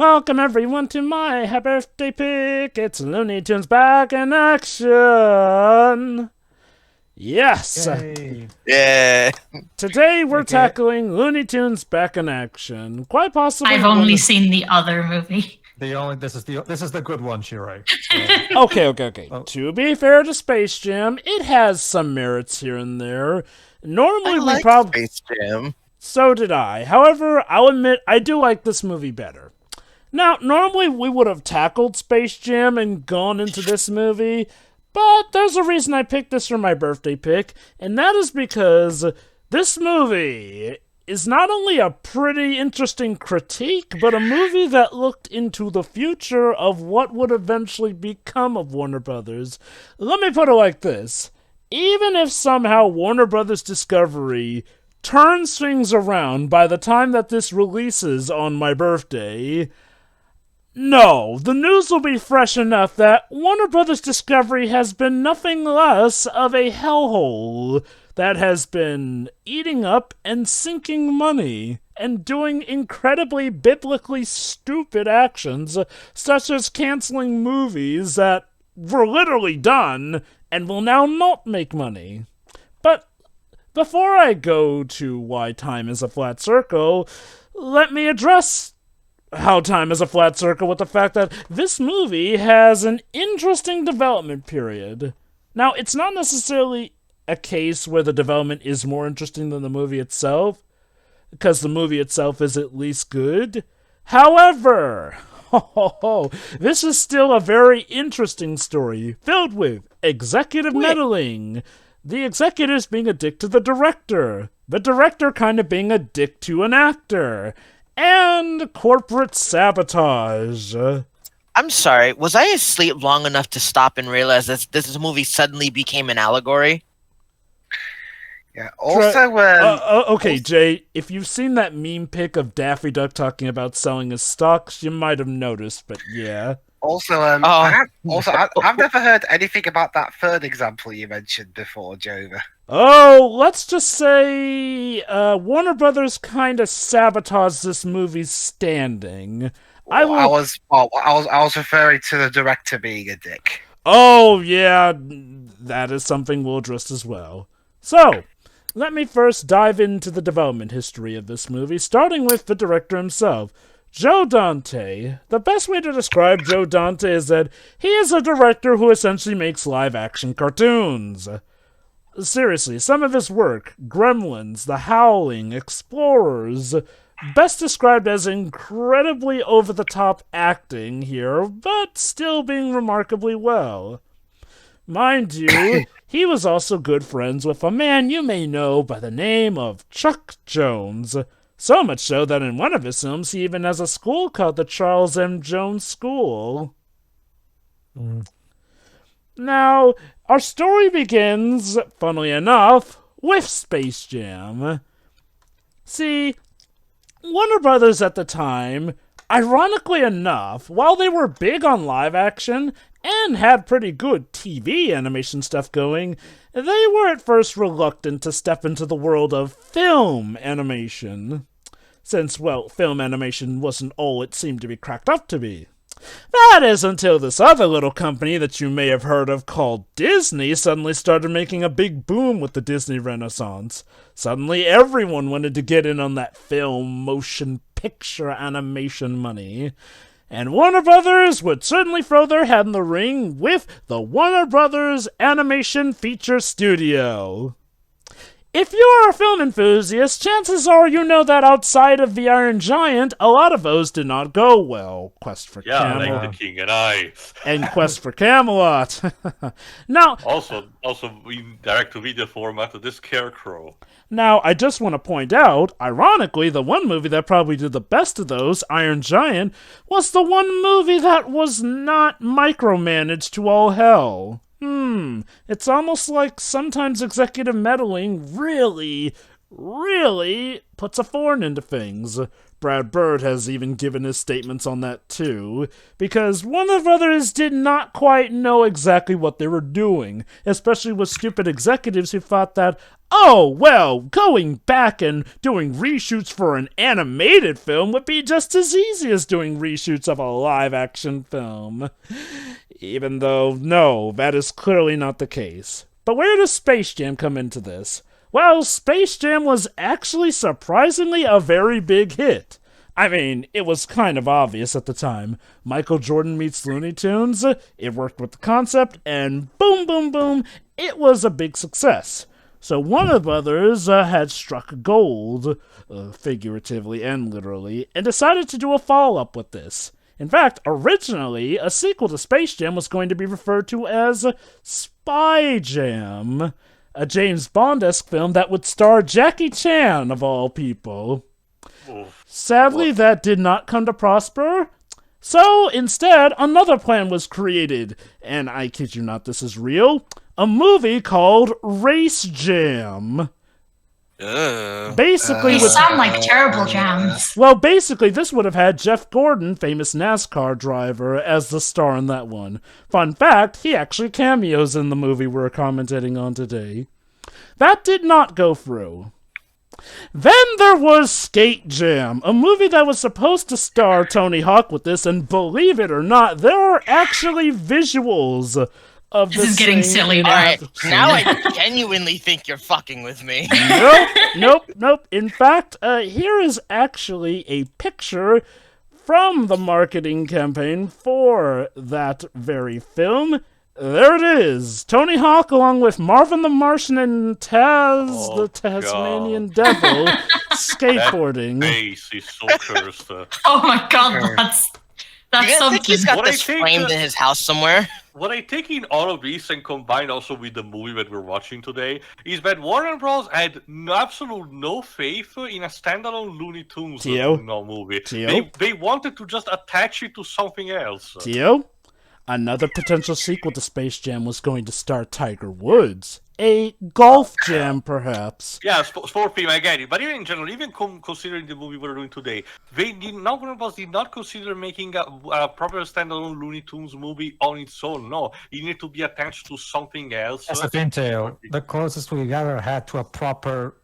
Welcome everyone to my happy birthday pick. It's Looney Tunes back in action. Yes. Yay. Yeah. Today we're Okay. tackling Looney Tunes back in action. Quite possibly. I've only seen the other movie. This is the good one, Shirai. Okay. Oh. To be fair to Space Jam, it has some merits here and there. Normally I we like probably. Space Jam. So did I. However, I'll admit I do like this movie better. Now, normally we would have tackled Space Jam and gone into this movie, but there's a reason I picked this for my birthday pick, and that is because this movie is not only a pretty interesting critique, but a movie that looked into the future of what would eventually become of Warner Brothers. Let me put it like this. Even if somehow Warner Brothers Discovery turns things around by the time that this releases on my birthday, no, the news will be fresh enough that Warner Brothers Discovery has been nothing less of a hellhole that has been eating up and sinking money and doing incredibly biblically stupid actions, such as canceling movies that were literally done and will now not make money. But before I go to why time is a flat circle, let me address how time is a flat circle with the fact that this movie has an interesting development period. Now, it's not necessarily a case where the development is more interesting than the movie itself, because the movie itself is at least good. However, this is still a very interesting story, filled with executive meddling, the executives being a dick to the director kind of being a dick to an actor, and corporate sabotage. I'm sorry, was I asleep long enough to stop and realize this movie suddenly became an allegory? Yeah. Also, Okay, Jay, if you've seen that meme pic of Daffy Duck talking about selling his stocks, you might have noticed, but yeah. I've never heard anything about that third example you mentioned before, Jova. Oh, let's just say Warner Brothers kind of sabotaged this movie's standing. I was referring to the director being a dick. Oh, yeah, that is something we'll address as well. So, let me first dive into the development history of this movie, starting with the director himself, Joe Dante. The best way to describe Joe Dante is that he is a director who essentially makes live-action cartoons. Seriously, some of his work, Gremlins, The Howling, Explorers, best described as incredibly over-the-top acting here, but still being remarkably well. Mind you, he was also good friends with a man you may know by the name of Chuck Jones. So much so that in one of his films he even has a school called the Charles M. Jones School. Now, our story begins, funnily enough, with Space Jam. See, Warner Brothers at the time, ironically enough, while they were big on live action and had pretty good TV animation stuff going, they were at first reluctant to step into the world of film animation. Since, well, film animation wasn't all it seemed to be cracked up to be. That is until this other little company that you may have heard of called Disney suddenly started making a big boom with the Disney Renaissance. Suddenly everyone wanted to get in on that film, motion picture animation money. And Warner Brothers would certainly throw their hat in the ring with the Warner Brothers Animation Feature Studio. If you are a film enthusiast, chances are you know that outside of The Iron Giant, a lot of those did not go well. Quest for Camelot. Like The King and I. And Quest for Camelot. Now, Also, in direct-to-video format of the Scarecrow. Now, I just want to point out, ironically, the one movie that probably did the best of those, Iron Giant, was the one movie that was not micromanaged to all hell. It's almost like sometimes executive meddling really puts a thorn into things. Brad Bird has even given his statements on that too, because Warner Brothers did not quite know exactly what they were doing, especially with stupid executives who thought that, oh, well, going back and doing reshoots for an animated film would be just as easy as doing reshoots of a live-action film. Even though, no, that is clearly not the case. But where does Space Jam come into this? Well, Space Jam was actually surprisingly a very big hit. I mean, it was kind of obvious at the time. Michael Jordan meets Looney Tunes, it worked with the concept, and boom, boom, boom, it was a big success. So Warner Brothers had struck gold, figuratively and literally, and decided to do a follow-up with this. In fact, originally, a sequel to Space Jam was going to be referred to as Spy Jam, a James Bond-esque film that would star Jackie Chan, of all people. Sadly, that did not come to prosper. So, instead, another plan was created, and I kid you not, this is real, a movie called Race Jam. Basically, They sound like terrible jams. well, basically, this would have had Jeff Gordon, famous NASCAR driver, as the star in that one. Fun fact, he actually cameos in the movie we're commentating on today. That did not go through. Then there was Skate Jam, a movie that was supposed to star Tony Hawk with this, and believe it or not, there are actually visuals of This is getting silly now. Alright, now I genuinely think you're fucking with me. Nope. In fact, here is actually a picture from the marketing campaign for that very film. There it is. Tony Hawk along with Marvin the Martian and Taz, the Tasmanian Devil, skateboarding. That face is so cursed. Oh my god, that's You guys something. think he's got What I this think, framed in his house somewhere? What I take in all of this and combined also with the movie that we're watching today is that Warner Bros. Had absolute no faith in a standalone Looney Tunes movie. They wanted to just attach it to something else. Tio? Another potential sequel to Space Jam was going to star Tiger Woods. A golf jam, perhaps. Yeah, sport film, I get it. But even in general, even considering the movie we're doing today, Warner Bros. Did not consider making a proper standalone Looney Tunes movie on its own. No, it needed to be attached to something else. That's the thing, Teo. The closest we ever had to a proper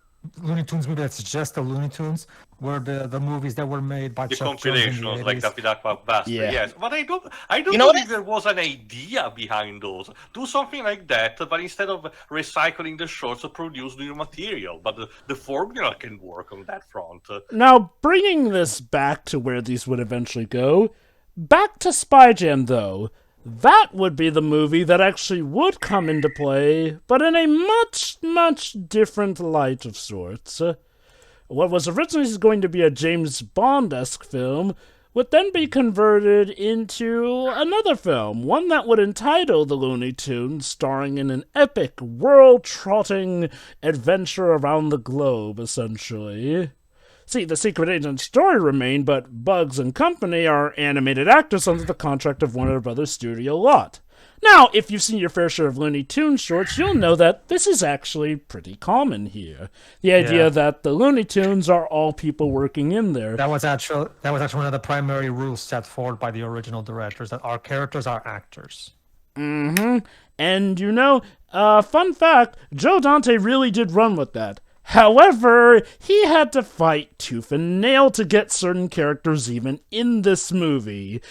Looney Tunes movie that's just a Looney Tunes were the movies that were made by The Chuck Jones in the compilations like 80s. Daffy Duck, Bastard, Yeah. yes. But I don't You know think there was an idea behind those. Do something like that, but instead of recycling the shorts, produce new material. But the formula can work on that front. Now, bringing this back to where these would eventually go, back to Spy Jam, though. That would be the movie that actually would come into play, but in a much, much different light of sorts. What was originally going to be a James Bond-esque film would then be converted into another film, one that would entitle The Looney Tunes, starring in an epic, world-trotting adventure around the globe, essentially. See, the Secret Agent story remained, but Bugs and company are animated actors under the contract of Warner Brothers Studio Lot. Now, if you've seen your fair share of Looney Tunes shorts, you'll know that this is actually pretty common here. The idea that the Looney Tunes are all people working in there. That was actually one of the primary rules set forward by the original directors, that our characters are actors. And, fun fact, Joe Dante really did run with that. However, he had to fight tooth and nail to get certain characters even in this movie.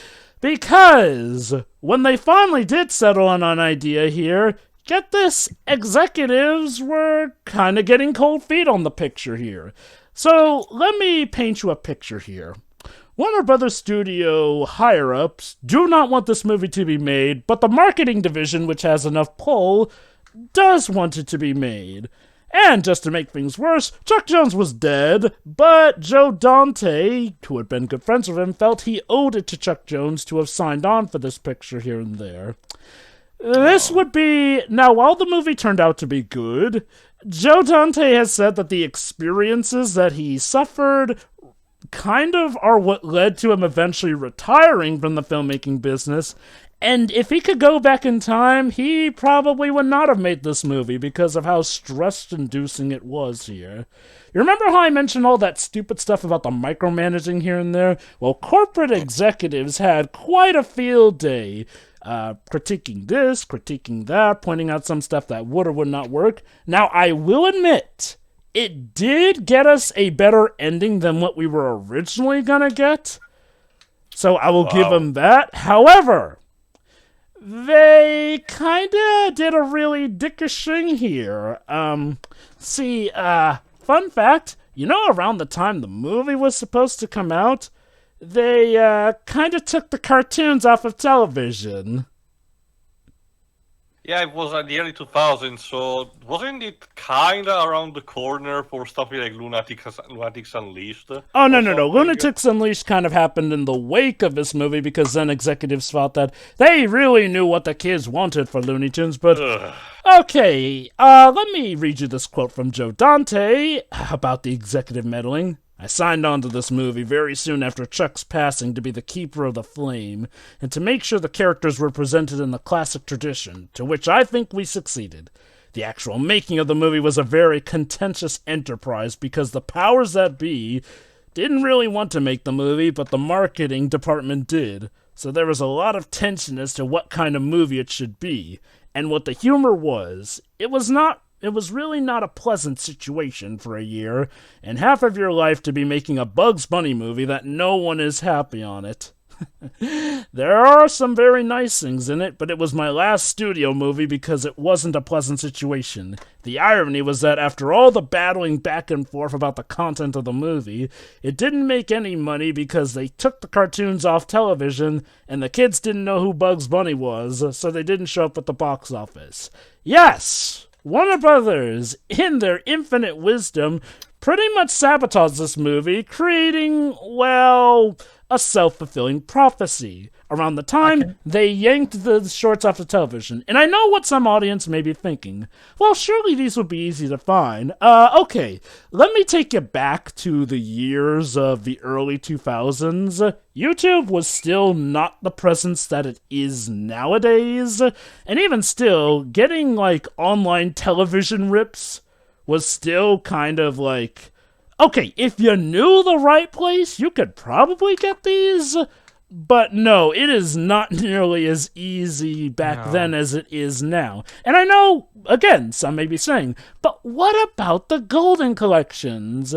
Because when they finally did settle on an idea here, get this, executives were kind of getting cold feet on the picture here. So let me paint you a picture here. Warner Brothers Studio higher-ups do not want this movie to be made, but the marketing division, which has enough pull, does want it to be made. And just to make things worse, Chuck Jones was dead, but Joe Dante, who had been good friends with him, felt he owed it to Chuck Jones to have signed on for this picture here and there. This would be... Now, while the movie turned out to be good, Joe Dante has said that the experiences that he suffered kind of are what led to him eventually retiring from the filmmaking business, And if he could go back in time, he probably would not have made this movie because of how stress-inducing it was here. You remember how I mentioned all that stupid stuff about the micromanaging here and there? Well, corporate executives had quite a field day, critiquing this, critiquing that, pointing out some stuff that would or would not work. Now, I will admit, it did get us a better ending than what we were originally gonna get. So I will give them that. However, they kinda did a really dickish thing here. Fun fact, around the time the movie was supposed to come out, they kinda took the cartoons off of television. Yeah, it was at the early 2000s, so wasn't it kinda around the corner for stuff like Lunatics Unleashed? Oh, no. Lunatics Unleashed kind of happened in the wake of this movie because then executives thought that they really knew what the kids wanted for Looney Tunes, but... Okay, let me read you this quote from Joe Dante about the executive meddling. I signed on to this movie very soon after Chuck's passing to be the keeper of the flame, and to make sure the characters were presented in the classic tradition, to which I think we succeeded. The actual making of the movie was a very contentious enterprise because the powers that be didn't really want to make the movie, but the marketing department did. So there was a lot of tension as to what kind of movie it should be, and what the humor was. It was really not a pleasant situation for a year, and half of your life to be making a Bugs Bunny movie that no one is happy on it. There are some very nice things in it, but it was my last studio movie because it wasn't a pleasant situation. The irony was that after all the battling back and forth about the content of the movie, it didn't make any money because they took the cartoons off television, and the kids didn't know who Bugs Bunny was, so they didn't show up at the box office. Yes! Warner Brothers, in their infinite wisdom, pretty much sabotaged this movie, creating, well, a self-fulfilling prophecy. Around the time, they yanked the shorts off the television. And I know what some audience may be thinking. Well, surely these would be easy to find. Okay, let me take you back to the years of the early 2000s. YouTube was still not the presence that it is nowadays. And even still, getting, online television rips was still kind of okay, if you knew the right place, you could probably get these. But no, it is not nearly as easy back then as it is now. And I know, again, some may be saying, but what about the Golden Collections?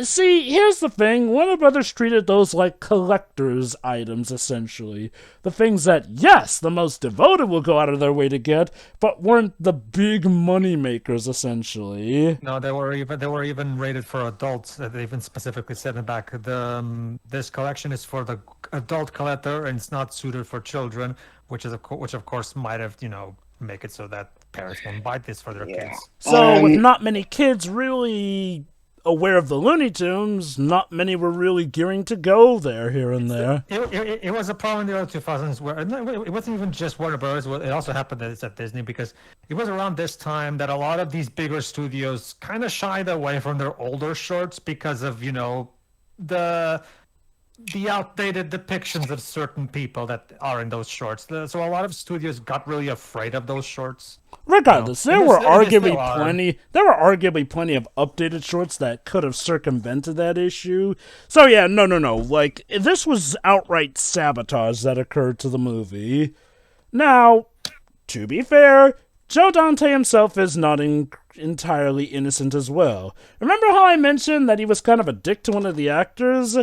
See, here's the thing. Warner Brothers treated those like collector's items, essentially. The things that, yes, the most devoted will go out of their way to get, but weren't the big money makers, essentially. No, they were even rated for adults. They even specifically said in the back, this collection is for the adult collector and it's not suited for children, which of course might have, make it so that parents won't buy this for their kids. So with not many kids really aware of the Looney Tunes, not many were really gearing to go there here and there. It was a problem in the early 2000s where it wasn't even just Warner Bros. It also happened that it's at Disney because it was around this time that a lot of these bigger studios kind of shied away from their older shorts because of, the outdated depictions of certain people that are in those shorts. So a lot of studios got really afraid of those shorts. Regardless, there were arguably plenty of updated shorts that could have circumvented that issue. So yeah, no. This was outright sabotage that occurred to the movie. Now, to be fair, Joe Dante himself is not entirely innocent as well. Remember how I mentioned that he was kind of a dick to one of the actors?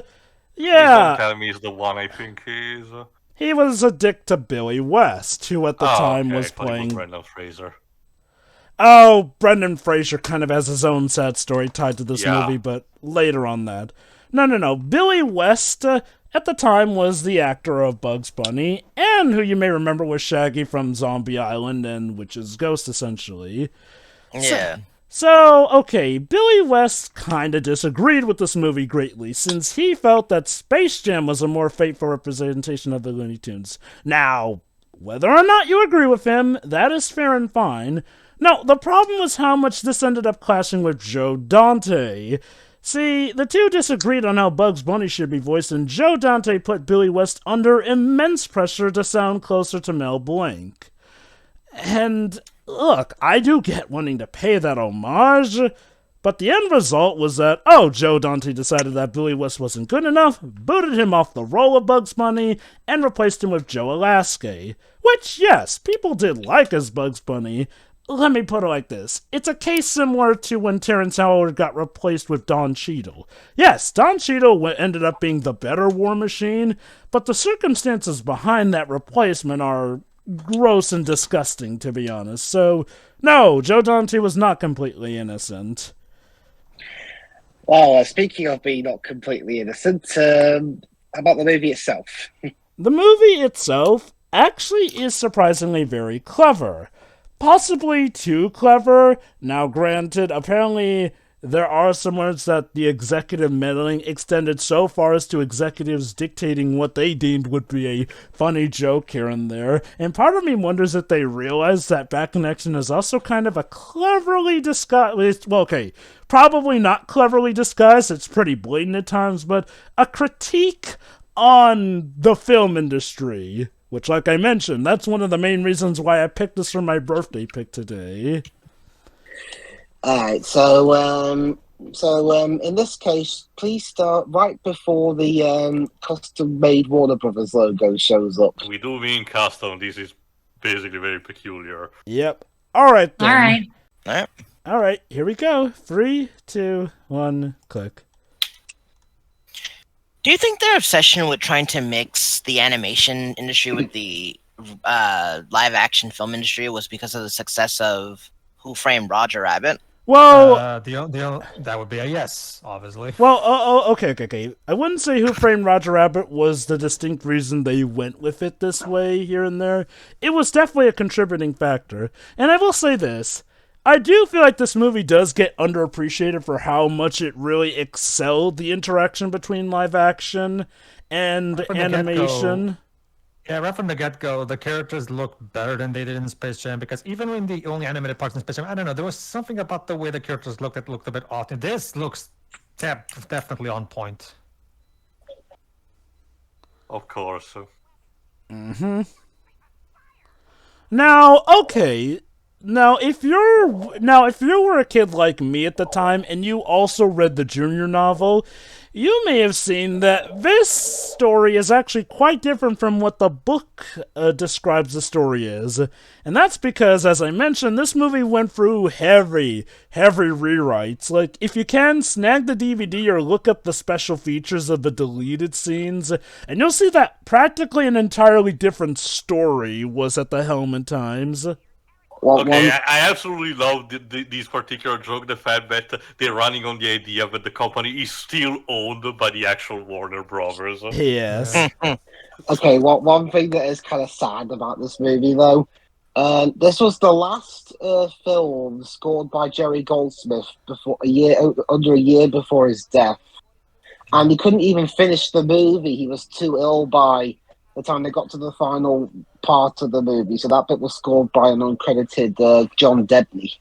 Yeah. Tell me he's the one I think he is. He was a dick to Billy West, who at the time was playing Brendan Fraser. Oh, Brendan Fraser kind of has his own sad story tied to this movie, but later on that. No. Billy West, at the time, was the actor of Bugs Bunny, and who you may remember was Shaggy from Zombie Island and Witch's Ghost, essentially. Yeah. So, okay, Billy West kinda disagreed with this movie greatly, since he felt that Space Jam was a more faithful representation of the Looney Tunes. Now, whether or not you agree with him, that is fair and fine. No, the problem was how much this ended up clashing with Joe Dante. See, the two disagreed on how Bugs Bunny should be voiced, and Joe Dante put Billy West under immense pressure to sound closer to Mel Blanc. And look, I do get wanting to pay that homage, but the end result was that, Joe Dante decided that Billy West wasn't good enough, booted him off the role of Bugs Bunny, and replaced him with Joe Alaskey. Which, yes, people did like as Bugs Bunny. Let me put it like this. It's a case similar to when Terrence Howard got replaced with Don Cheadle. Yes, Don Cheadle ended up being the better War Machine, but the circumstances behind that replacement are gross and disgusting, to be honest. So, no, Joe Dante was not completely innocent. Well, speaking of being not completely innocent, about the movie itself. The movie itself actually is surprisingly very clever. Possibly too clever. Now, granted, apparently there are some words that the executive meddling extended so far as to executives dictating what they deemed would be a funny joke here and there. And part of me wonders if they realize that Back in Action is also kind of a cleverly disguised, well, okay, probably not cleverly disguised, it's pretty blatant at times, but a critique on the film industry. Which, like I mentioned, that's one of the main reasons why I picked this for my birthday pick today. Alright, so in this case, please start right before the custom-made Warner Brothers logo shows up. We do mean custom. This is basically very peculiar. Yep. Alright then. Alright. Alright, here we go. 3, 2, 1, click. Do you think their obsession with trying to mix the animation industry with the live-action film industry was because of the success of Who Framed Roger Rabbit? Well, that would be a yes, obviously. well, okay. I wouldn't say Who Framed Roger Rabbit was the distinct reason they went with it this way here and there. It was definitely a contributing factor. And I will say this. I do feel like this movie does get underappreciated for how much it really excelled the interaction between live action and animation. Yeah, right from the get-go, the characters look better than they did in Space Jam, because even when the only animated parts in Space Jam, I don't know, there was something about the way the characters looked that looked a bit off. This looks definitely on point. Of course. Mm-hmm. Now, okay. Now, if you were a kid like me at the time and you also read the Junior novel, you may have seen that this story is actually quite different from what the book describes the story is. And that's because, as I mentioned, this movie went through heavy rewrites. Like, if you can, snag the DVD or look up the special features of the deleted scenes, and you'll see that practically an entirely different story was at the helm at times. Okay, I absolutely love this particular joke, the fact that they're running on the idea that the company is still owned by the actual Warner Brothers. Yes. Okay, one thing that is kind of sad about this movie, though, this was the last film scored by Jerry Goldsmith under a year before his death, and he couldn't even finish the movie. He was too ill by the time they got to the final part of the movie, so that bit was scored by an uncredited John Debney.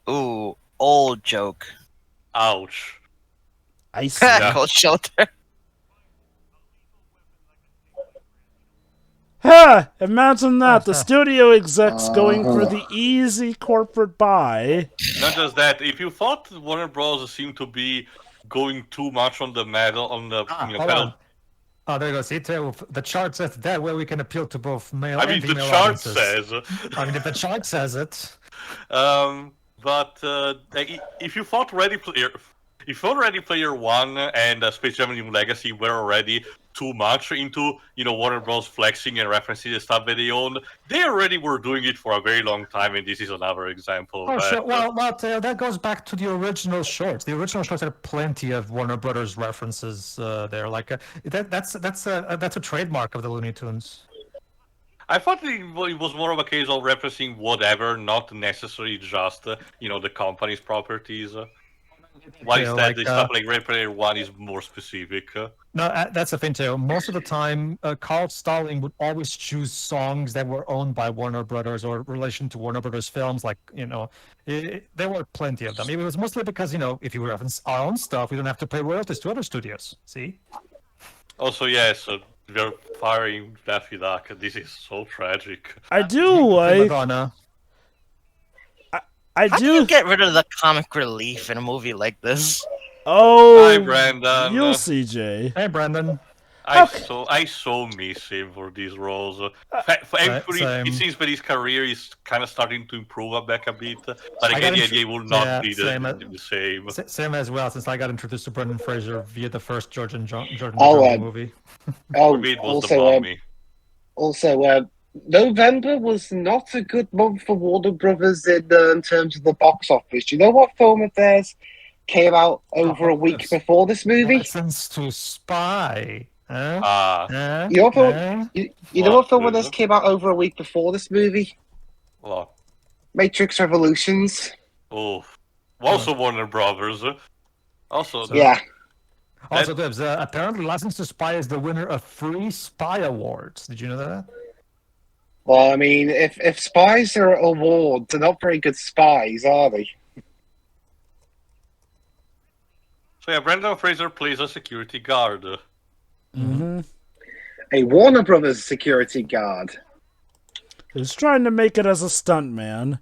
Ooh, old joke. Ouch. I see. Cold shoulder. Ha! Imagine that, the studio execs going for the easy corporate buy. Not just that, if you thought Warner Bros. Seemed to be going too much on the metal, on the pedal. Oh, there you go. See, the chart says that way we can appeal to both male and female the chart audiences. says. I mean, if the chart says it. But if you thought Ready Player One and Space Jam: New Legacy were already too much into Warner Bros. Flexing and referencing the stuff that they owned, they already were doing it for a very long time, and this is another example. Oh, sure. Well, that goes back to the original shorts. The original shorts had plenty of Warner Brothers references there. Like that's a trademark of the Looney Tunes. I thought it was more of a case of referencing whatever, not necessarily just the company's properties. Why is that? like, Stuff like Red Predator 1 is more specific. No, that's the thing too. Most of the time, Carl Stalling would always choose songs that were owned by Warner Brothers or relation to Warner Brothers films. Like, there were plenty of them. It was mostly because, if you reference our own stuff, we don't have to pay royalties to other studios. See? Also, yes, we're firing Daffy Duck. This is so tragic. I do like. Madonna. I How do do. you get rid of the comic relief in a movie like this? Oh, Hi, Brandon. you'll see, Jay. Hey, Brandon. I so miss him for these roles. Thankfully, same. it seems that his career is kind of starting to improve back a bit. But again, the idea will not be the same. Same as well, since I got introduced to Brendan Fraser via the first Jordan John movie. Also, November was not a good month for Warner Brothers in terms of the box office. Do you know what film of theirs came out over a week before this movie? License to Spy. You know what film of theirs came out over a week before this movie? What? Matrix Revolutions. Oh, also Warner Brothers. Yeah. Also, Dibs, apparently License to Spy is the winner of 3 Spy Awards. Did you know that? Well, I mean, if spies are awards, they're not very good spies, are they? So yeah, Brendan Fraser plays a security guard. Mm-hmm. A Warner Brothers security guard. Who's trying to make it as a stuntman.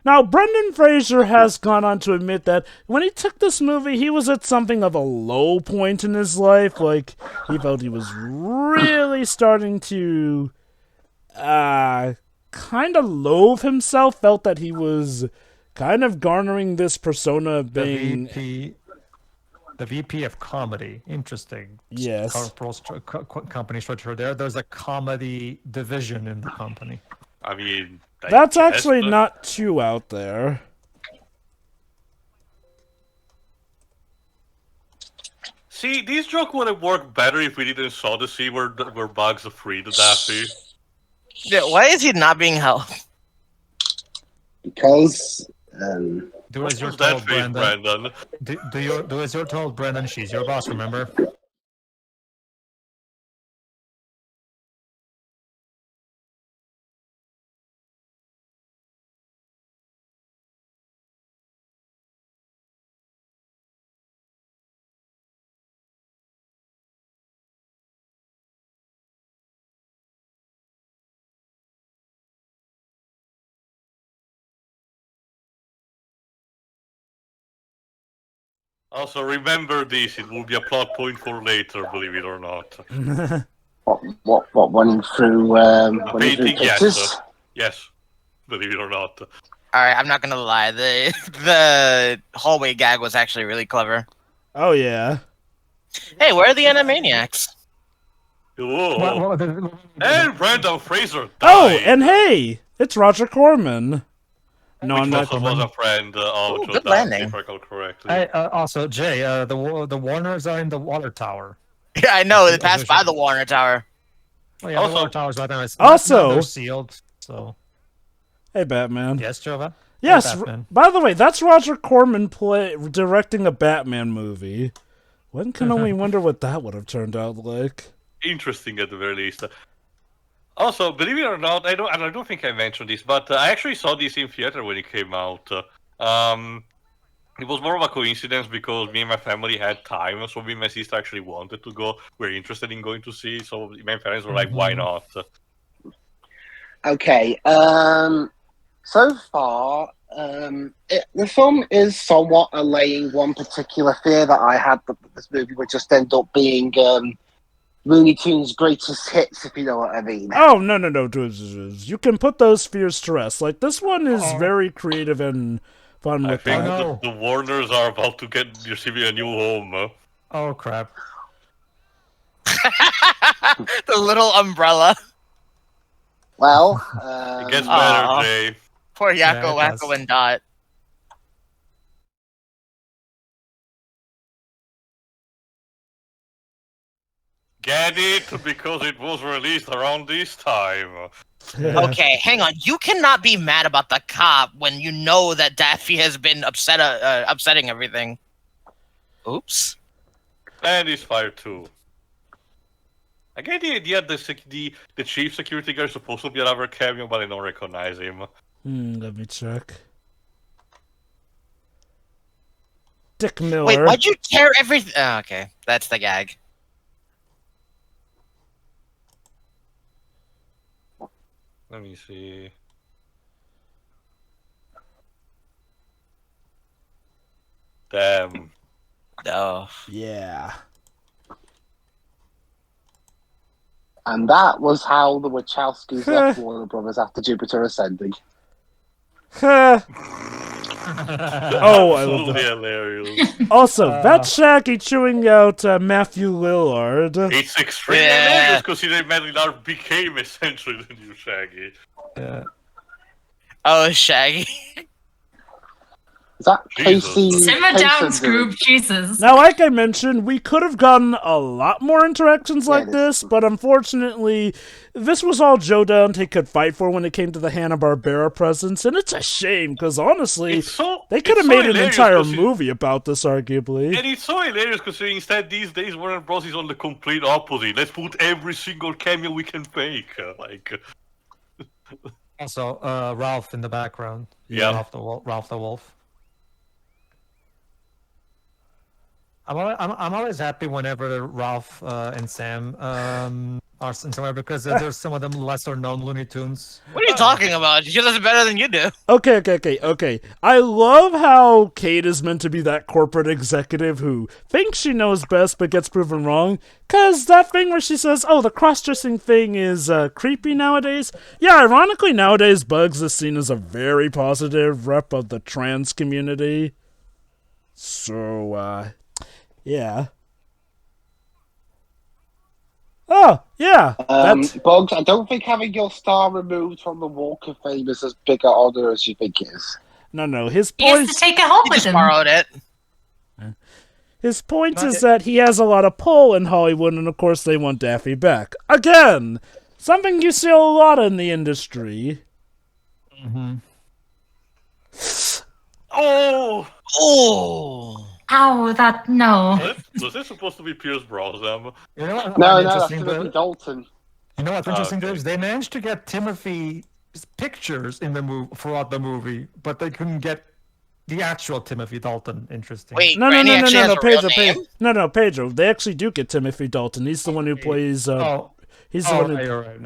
Now, Brendan Fraser has gone on to admit that when he took this movie, he was at something of a low point in his life. Like, he felt he was really starting to kind of loathe himself, felt that he was kind of garnering this persona of being... The VP of comedy. Interesting. Yes. Company structure there. There's a comedy division in the company. I mean... That's actually not too out there. See, this joke would have worked better if we didn't saw the scene where Bugs freed Daffy. Yeah, why is he not being held? Because... Do as you're What's that told, face, Brandon. Brandon? Do as you're told, Brandon. She's your boss, remember? Also, remember this, it will be a plot point for later, believe it or not. What running through Painting, pictures? Yes, believe it or not. Alright, I'm not gonna lie, the hallway gag was actually really clever. Oh, yeah. Hey, where are the Animaniacs? Whoa. And Brendan Fraser died. Oh, and hey! It's Roger Corman. No, I'm not. Also was a friend of Ooh, Joe good Dante, landing. if I recall correctly. Hey, also, Jay, the Warners are in the water tower. Yeah, I know, they passed by the Warner Tower. Oh, yeah, Also- the water tower's right now. It's Also- they're sealed. So Hey, Batman. yes, Jova. Yes, Hey, Batman. by the way, that's Roger Corman directing a Batman movie. One can only wonder what that would have turned out like. Interesting at the very least. Also, believe it or not, I don't think I mentioned this, but I actually saw this in theater when it came out. It was more of a coincidence because me and my family had time, so me and my sister actually wanted to go. We're interested in going to see, so my parents were like, "Why not?" Okay. So far, the film is somewhat allaying one particular fear that I had that this movie would just end up being Looney Tunes' greatest hits, if you know what I mean. Oh, no. You can put those fears to rest. Like, this one is very creative and fun I with think that. the Warners are about to get receiving a new home. Oh crap! The little umbrella. Well, It gets Aw. better, Jay. Poor Yeah, Yakko, it Wacko, does. and Dot. Get it? Because it was released around this time. Okay, hang on. You cannot be mad about the cop when you know that Daffy has been upsetting everything. Oops. And he's fired too. I get the idea the chief security guard is supposed to be another cameo, but I don't recognize him. Let me check. Dick Miller. Wait, why'd you tear everything? Oh, okay, that's the gag. Let me see. Damn. Oh. Yeah. And that was how the Wachowskis left Warner Brothers after Jupiter Ascending. Oh, I love Absolutely that. hilarious. Also, that's Shaggy chewing out Matthew Lillard. It's extremely hilarious considering Matt Lillard became essentially the new Shaggy. Yeah. Oh, Shaggy. Is that Jesus. Casey? Simmer Kasem down, doing? Scoob. Jesus. Now, like I mentioned, we could have gotten a lot more interactions like Yeah, this, but unfortunately, this was all Joe Dante could fight for when it came to the Hanna-Barbera presence, and it's a shame, because honestly, they could have made an entire movie about this, arguably. And it's so hilarious considering instead these days Warner Bros. Is on the complete opposite. Let's put every single cameo we can make. Also, Ralph in the background. Yeah. Ralph the Wolf. I'm always happy whenever Ralph and Sam are in somewhere because there's some of them lesser known Looney Tunes. What are you talking about? She does it better than you do. Okay. I love how Kate is meant to be that corporate executive who thinks she knows best but gets proven wrong. Cause that thing where she says, oh, the cross-dressing thing is creepy nowadays. Yeah, ironically nowadays Bugs is seen as a very positive rep of the trans community. So, yeah. Oh, yeah. Bugs, I don't think having your star removed from the Walk of Fame is as big an honor as you think it is. No. His He has point. to take it home You with just him. borrowed it. His point is that he has a lot of pull in Hollywood, and of course they want Daffy back again. Something you see a lot in the industry. Mm-hmm. Oh! Ow, that, no. Was this supposed to be Pierce Brosnan? You know what? No, that's interesting, Timothy Dalton. You know what's interesting, okay. Dave? They managed to get Timothy's pictures in the throughout the movie, but they couldn't get the actual Timothy Dalton. Interesting. Wait, No, Randy actually has a real Pedro. name? No, Pedro. They actually do get Timothy Dalton. He's the one who plays. He's the one who. Right, you're right.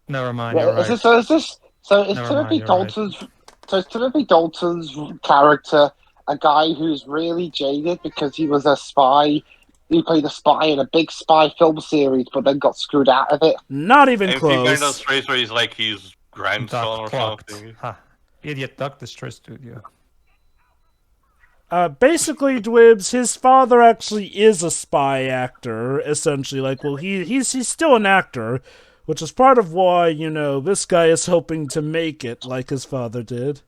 Never mind. You're Yeah, right. So is Never Timothy mind, you're Dalton's Timothy Dalton's character a guy who's really jaded because he was a spy? He played a spy in a big spy film series, but then got screwed out of it. Not even And close. Kind of straight where he's like his grandson Duck or clocked. something. Ha. Idiot Duck Destroy Studio. Basically, Dwibs, his father actually is a spy actor, essentially. Like, well, he's still an actor, which is part of why, this guy is hoping to make it like his father did.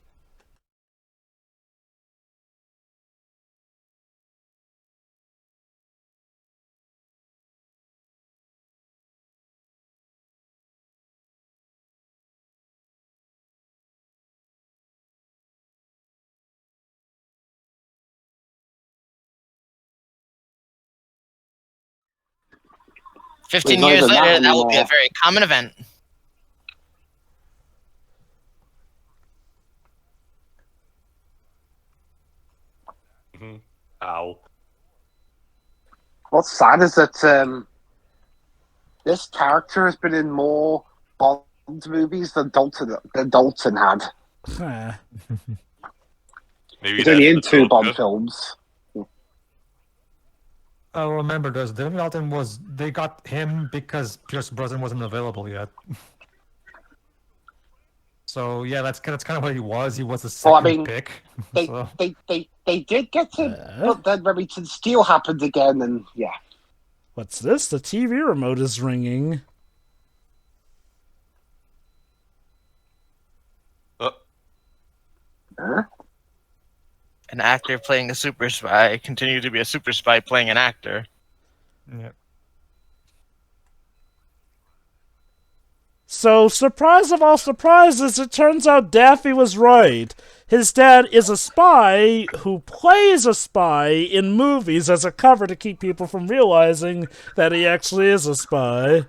He's 15 not years even that later, that will be a anymore. very common event. Ow. What's sad is that this character has been in more Bond movies than Dalton had. Maybe He's only in that's 2 Bond good. films. Oh, remember this. Timothy Dalton they got him because Pierce Brosnan wasn't available yet. So yeah, that's kind of what he was. He was the second pick. They, So. they did get him, but then Remington Steele happened again, and yeah. What's this? The TV remote is ringing. Huh? An actor playing a super spy continue to be a super spy playing an actor. Yeah. So, surprise of all surprises, it turns out Daffy was right. His dad is a spy who plays a spy in movies as a cover to keep people from realizing that he actually is a spy.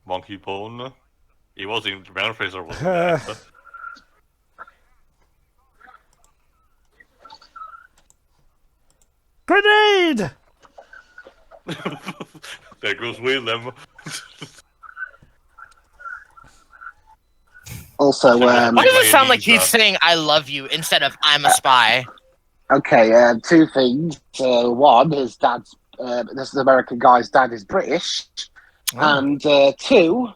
Monkey Bone. He was in Brendan Fraser was in that. Grenade! There goes Willem. Also, Why does it sound like he's saying "I love you" instead of "I'm a spy"? okay, two things. One, his dad's this American guy's dad is British, and two,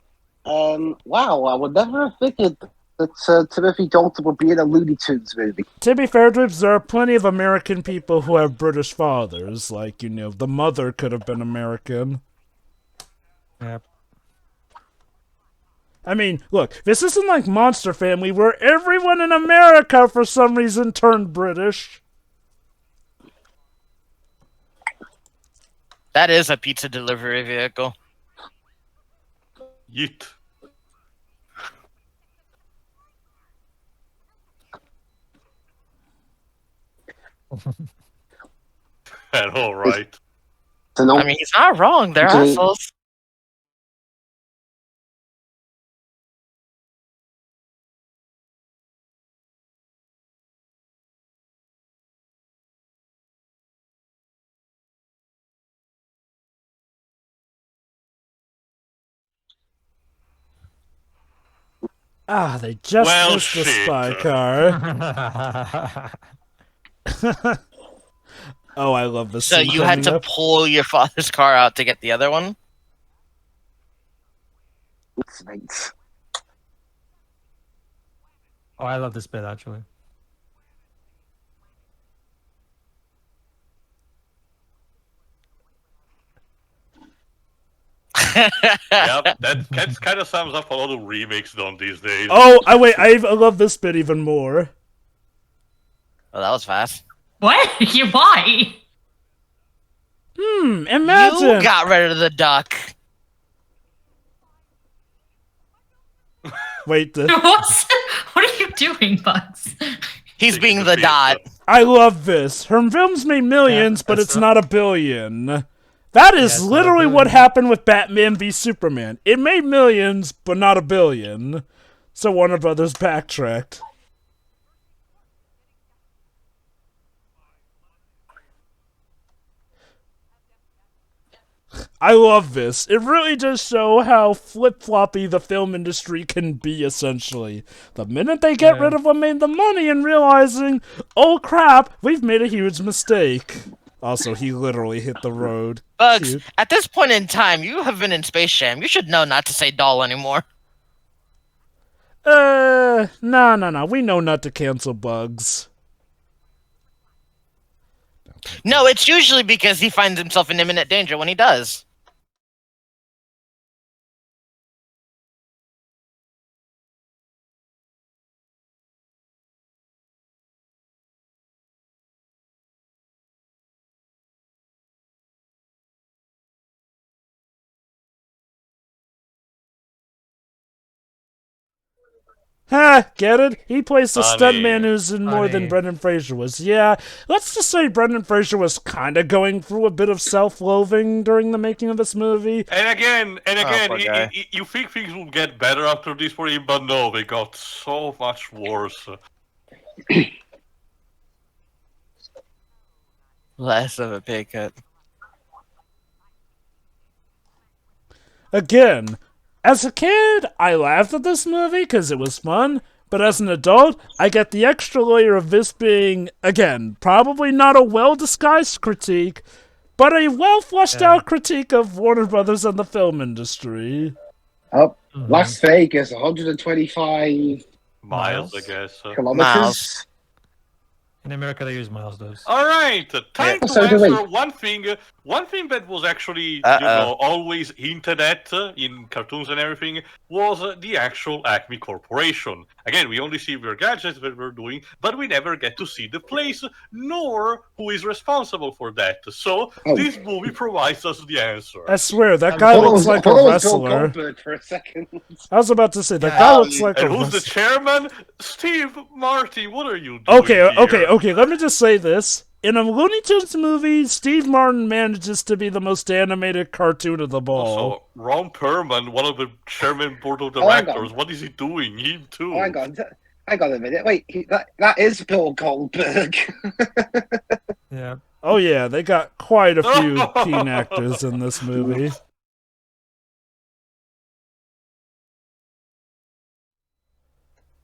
wow, I would never have figured that Timothy Dalton would be in a Looney Tunes movie. To be fair, Dribs, there are plenty of American people who have British fathers. Like, you know, the mother could have been American. Yep. I mean, look, this isn't like Monster Family where everyone in America for some reason turned British. That is a pizza delivery vehicle. Yeet. All right. I mean, he's not wrong. They're assholes. Ah, they just missed the spy car. Oh, I love this. So you had to pull your father's car out to get the other one? Oh, I love this bit, actually. Yep, that kind of sums up a lot of remakes done these days. Oh, I love this bit even more. Oh, that was fast. What? Why? Imagine. You got rid of the duck. Wait, What are you doing, Bugs? He's being the dot. I love this. Her films made millions, but it's not a billion. That is literally what happened with Batman v Superman. It made millions, but not a billion. So Warner Brothers backtracked. I love this. It really does show how flip-floppy the film industry can be, essentially. The minute they get rid of what made the money and realizing, oh crap, we've made a huge mistake. Also, he literally hit the road. Bugs, Cute. at this point in time, you have been in Space Jam. You should know not to say doll anymore. No. We know not to cancel Bugs. No, it's usually because he finds himself in imminent danger when he does. Ha! Get it? He plays the Funny. stuntman who's in more than Brendan Fraser was. Yeah, let's just say Brendan Fraser was kind of going through a bit of self-loathing during the making of this movie. And again, poor guy. you think things will get better after this for him, but no, they got so much worse. Less of a pay cut. Again, as a kid, I laughed at this movie because it was fun, but as an adult, I get the extra layer of this being, again, probably not a well-disguised critique, but a well-fleshed-out critique of Warner Brothers and the film industry. Oh, Las Vegas, 125 Miles, I guess. kilometers. Miles. In America, they use milestones. All right, time to So do answer we. one thing. One thing that was actually, Uh-oh. always hinted at in cartoons and everything was the actual Acme Corporation. Again, we only see their gadgets that we're doing, but we never get to see the place, nor who is responsible for that. So this movie provides us the answer. I swear, that guy looks like a wrestler. For a second. I was about to say, that guy looks like a And who's the wrestler. chairman? Steve Marty, what are you doing here? Okay, let me just say this. In a Looney Tunes movie, Steve Martin manages to be the most animated cartoon of the ball. Also, Ron Perlman, one of the chairman board of hang on. directors, what is he doing? Him too. Oh, hang on a minute. Wait, that is Bill Goldberg. Yeah. Oh yeah, they got quite a few keen actors in this movie.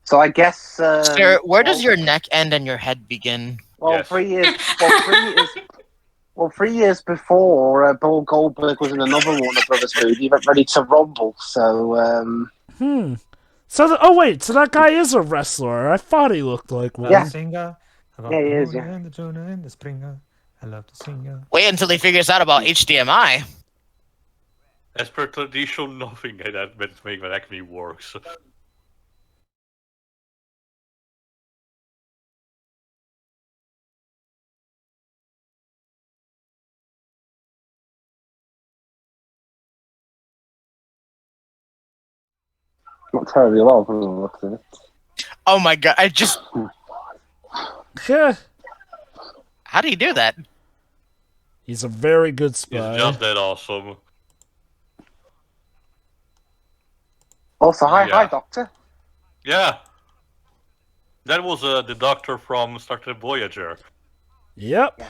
So I guess. Sir, where does your neck end and your head begin? Well, Yes. 3 years. Well, 3 years before, Bill Goldberg was in another Warner Brothers movie, Ready to Rumble. So. So that guy is a wrestler. I thought he looked like one. Yeah. Singer. Yeah, he is, yeah. And the Jonah and the Springer. I love to sing. Wait until he figures out about HDMI. As per tradition, nothing that makes that Acme works. Not terribly well from the looks of it. Oh my god, I just... Yeah, How do you do that? he's a very good He's spy. just that awesome. Also, hi, Yeah. Doctor. Yeah. That was the doctor from Star Trek Voyager. Yep.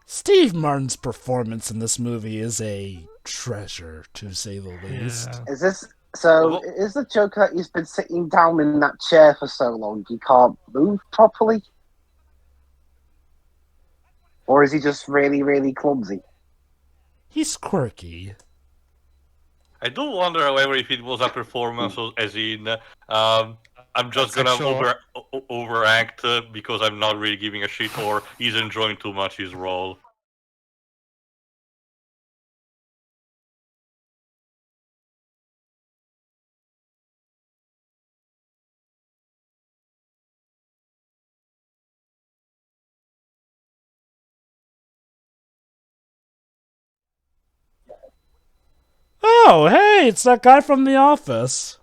Steve Martin's performance in this movie is a treasure, to say the least. Yeah. Is this so? Well- Is the joke that he's been sitting down in that chair for so long he can't move properly, or is he just really, really clumsy? He's quirky. I do wonder, however, if it was a performance, as in, I'm just gonna Sexual. overact because I'm not really giving a shit, or he's enjoying too much his role. Oh, hey, it's that guy from The Office.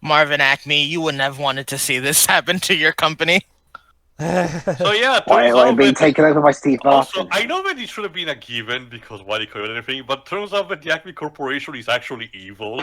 Marvin Acme, you wouldn't have wanted to see this happen to your company. So yeah, Why turns am I out being that taken over by Steve also, Martin? I know that it should have been a given because why they could everything, but turns out that the Acme Corporation is actually evil.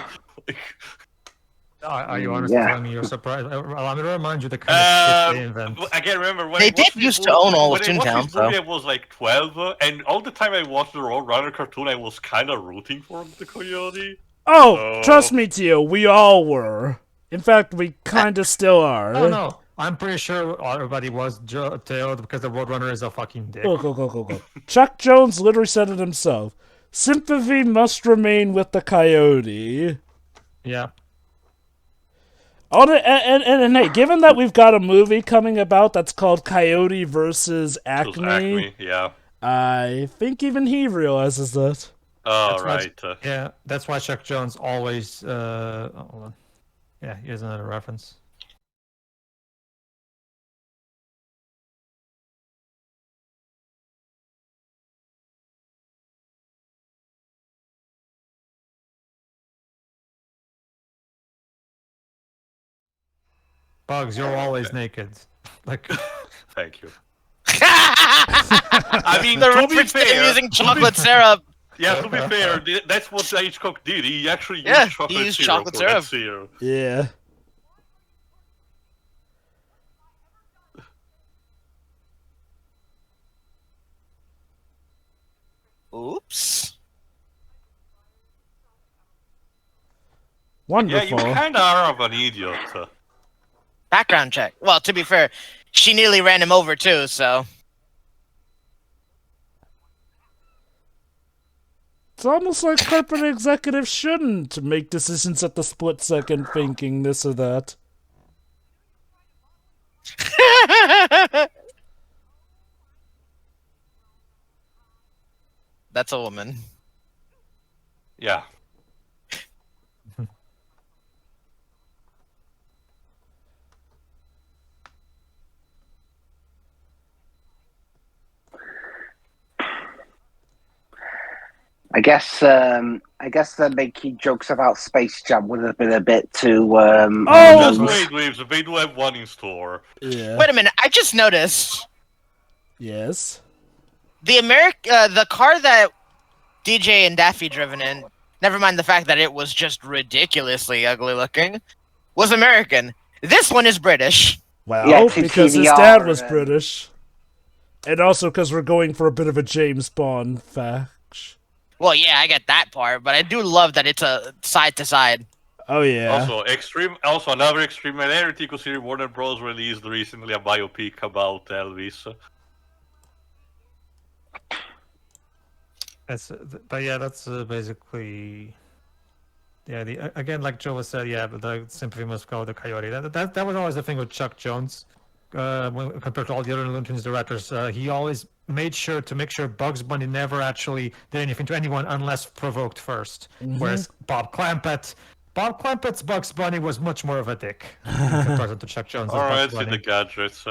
Are you honestly Yeah. telling me you're surprised? Allow me to remind you the kind of shit they invent. Again, remember when They I watched did used this to movie- own all of when I watched Toontown, this movie, so- I was like 12, and all the time I watched the Roadrunner cartoon, I was kind of rooting for the Coyote. Oh, trust me, Tio, we all were. In fact, we kind of still are. No. I'm pretty sure everybody was tailed because the Roadrunner is a fucking dick. Go. Chuck Jones literally said it himself. Sympathy must remain with the coyote. Yeah. And hey, given that we've got a movie coming about that's called Coyote versus Acme, Acme, yeah. I think even he realizes that. Oh, That's why- right. Yeah, that's why Chuck Jones always. Hold on. Yeah, here's another reference. Bugs, you're always naked. Like, Thank you. I mean, The to be reference to him fair, using chocolate syrup. yeah, to be fair, that's what Hitchcock did. He actually Yeah, used chocolate he used syrup chocolate for that syrup. syrup. Yeah. Oops. Wonderful. Yeah, you kind of are an idiot. Background check. Well, to be fair, she nearly ran him over too, so... It's almost like corporate executives shouldn't make decisions at the split second thinking this or that. That's a woman. Yeah. I guess the making jokes about Space Jam would have been a bit too. Just wait, Waves. They do have one in store. Yeah. Wait a minute. I just noticed Yes. the car that DJ and Daffy driven in. Never mind the fact that it was just ridiculously ugly looking. Was American. This one is British. Well, Yeah, it's because his TVR, dad was and- British. And also because we're going for a bit of a James Bond fact. Well, yeah, I get that part, but I do love that it's a side to side. Oh, yeah. Also another extreme minority, considering Warner Bros. Released recently a biopic about Elvis. But yeah, that's basically. Yeah, again, like Joe was said, yeah, the sympathy must go with the coyote. That was always the thing with Chuck Jones, compared to all the other Looney Tunes directors. He always made sure to make sure Bugs Bunny never actually did anything to anyone unless provoked first. Whereas Bob Clampett's Bugs Bunny was much more of a dick in comparison to Chuck Jones' Alright, Bugs see the Bunny. gadgets.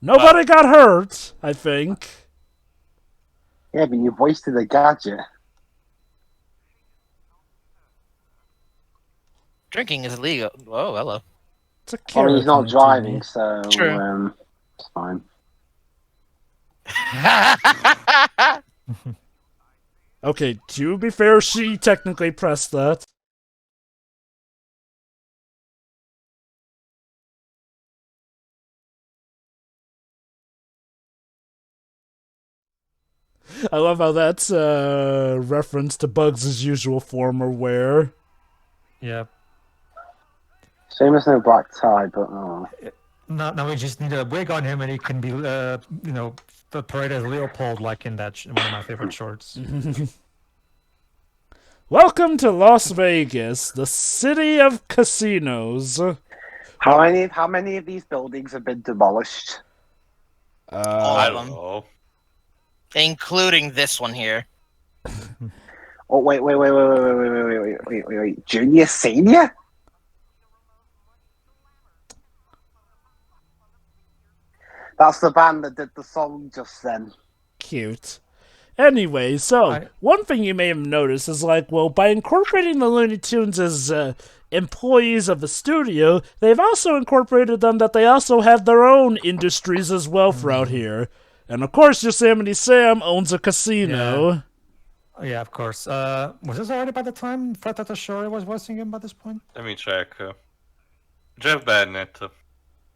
Nobody got hurt, I think. Yeah, but you've wasted a gadget. Drinking is illegal. Oh, hello. It's a Well, he's not character, driving, Timmy. so True. it's fine. Okay, to be fair, she technically pressed that. I love how that's a reference to Bugs' usual form or wear. Yeah. Same as no black tie, but oh. Now we just need a wig on him, and he can be, paraded as Leopold, like in that one of my favorite shorts. Welcome to Las Vegas, the city of casinos. How many of these buildings have been demolished? All I of don't them, know. including this one here. Oh wait, Junior, Senior? That's the band that did the song just then. Cute. Anyway, so, one thing you may have noticed is by incorporating the Looney Tunes as employees of the studio, they've also incorporated them that they also have their own industries as well throughout here. And of course, Yosemite Sam owns a casino. Yeah, of course. Was this already by the time Fred Tatasciore was voicing him by this point? Let me check. Jeff Bennett.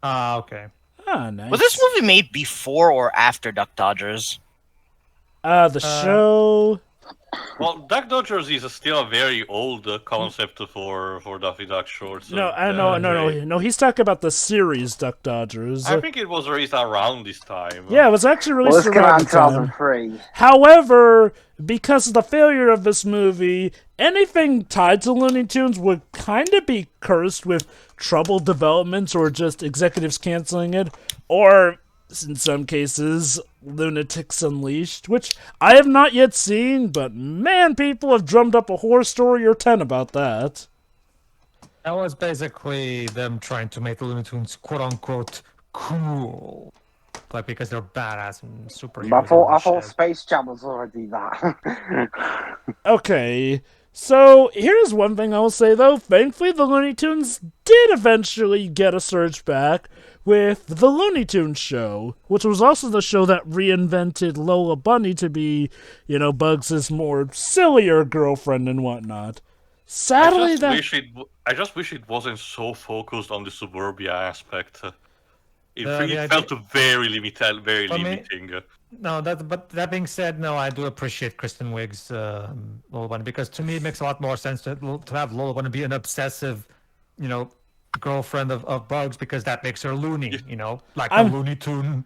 Ah, okay. Ah, nice. Was this movie made before or after Duck Dodgers? The show... Well, Duck Dodgers is still a very old concept for Daffy Duck shorts. No, he's talking about the series Duck Dodgers. I think it was released around this time. Yeah, it was actually Well, released this came out around in the time. 2003. However, because of the failure of this movie, anything tied to Looney Tunes would kind of be cursed with troubled developments or just executives canceling it, or in some cases, Lunatics Unleashed, which I have not yet seen, but man, people have drummed up a horror story or 10 about that. That was basically them trying to make the Looney Tunes quote-unquote cool. Like, because they're badass and superheroes. I thought Space Jam was already that. Okay, so here's one thing I will say though. Thankfully, the Looney Tunes did eventually get a surge back with the Looney Tunes show, which was also the show that reinvented Lola Bunny to be, Bugs' more sillier girlfriend and whatnot. Sadly, I just wish it wasn't so focused on the suburbia aspect. It felt very limiting. No, but that being said, no, I do appreciate Kristen Wiig's Lola Bunny, because to me it makes a lot more sense to have Lola Bunny be an obsessive, girlfriend of Bugs, because that makes her loony, like a Looney Tune.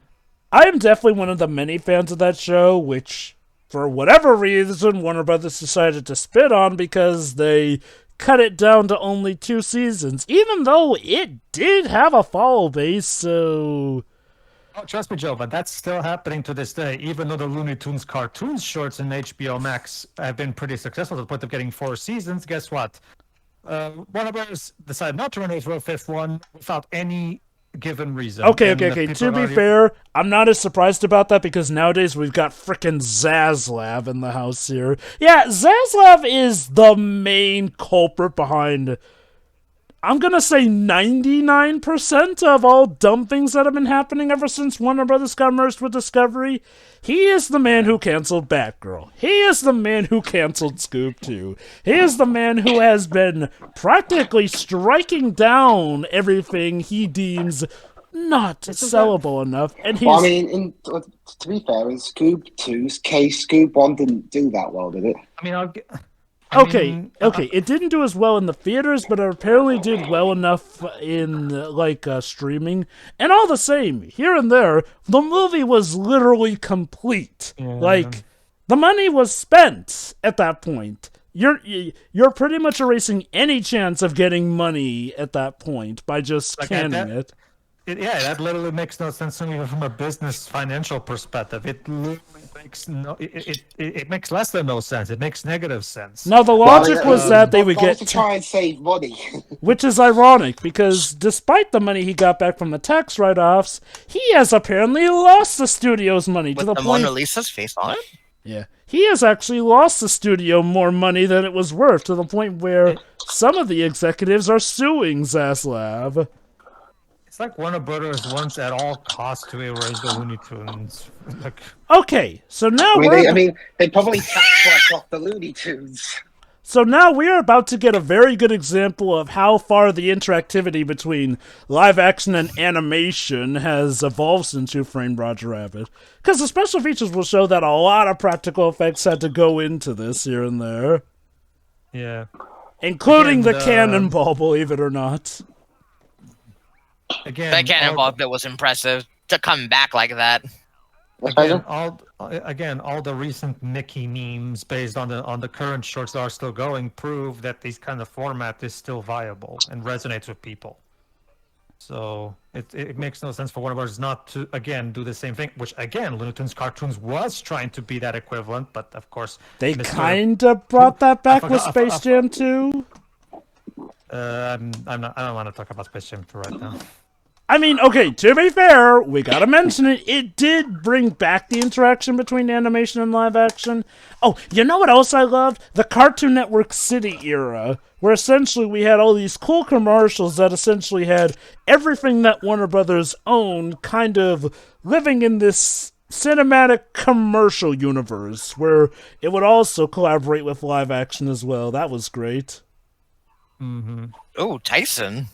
I am definitely one of the many fans of that show, which, for whatever reason, Warner Brothers decided to spit on because they cut it down to only 2 seasons, even though it did have a follow base, so... Oh, trust me, Joe, but that's still happening to this day. Even though the Looney Tunes cartoons shorts in HBO Max have been pretty successful to the point of getting 4 seasons, guess what? Warner Brothers decided not to renew for a 5th one without any given reason. Okay. To be fair, I'm not as surprised about that because nowadays we've got frickin' Zaslav in the house here. Yeah, Zaslav is the main culprit behind... I'm gonna say 99% of all dumb things that have been happening ever since Warner Brothers got merged with Discovery. He is the man who canceled Batgirl. He is the man who canceled Scoop 2. He is the man who has been practically striking down everything he deems not sellable enough. And he's... Well, I mean, to be fair, in Scoop 2's case, Scoop 1 didn't do that well, did it? I mean, Okay, it didn't do as well in the theaters, but it apparently did well enough in, streaming. And all the same, here and there, the movie was literally complete. Yeah. The money was spent at that point. You're pretty much erasing any chance of getting money at that point by just canning it. That literally makes no sense to me even from a business financial perspective. It literally makes it makes less than no sense. It makes negative sense. Now the logic was that they would get to try and save money, which is ironic because despite the money he got back from the tax write-offs, he has apparently lost the studio's money With to the point. Mona Lisa's face on it. Yeah, he has actually lost the studio more money than it was worth to the point where some of the executives are suing Zaslav. It's like Warner Brothers wants at all costs to erase the Looney Tunes. Okay, so now they probably tax off the Looney Tunes. So now we are about to get a very good example of how far the interactivity between live action and animation has evolved since Who Framed Roger Rabbit. Because the special features will show that a lot of practical effects had to go into this here and there. Yeah. Including the cannonball, believe it or not. Again, that cannonball bit was impressive to come back like that. All the recent Mickey memes based on the current shorts that are still going prove that this kind of format is still viable and resonates with people. So it makes no sense for Warner Bros. Not to again do the same thing, which again Looney Tunes cartoons was trying to be that equivalent, but of course they kind of brought that back with Space Jam 2. I don't want to talk about Space Jam 2 right now. I mean, okay, to be fair, we gotta mention it. It did bring back the interaction between animation and live action. Oh, you know what else I loved? The Cartoon Network City era, where essentially we had all these cool commercials that essentially had everything that Warner Brothers owned kind of living in this cinematic commercial universe, where it would also collaborate with live action as well. That was great. Mm-hmm. Oh, Tyson.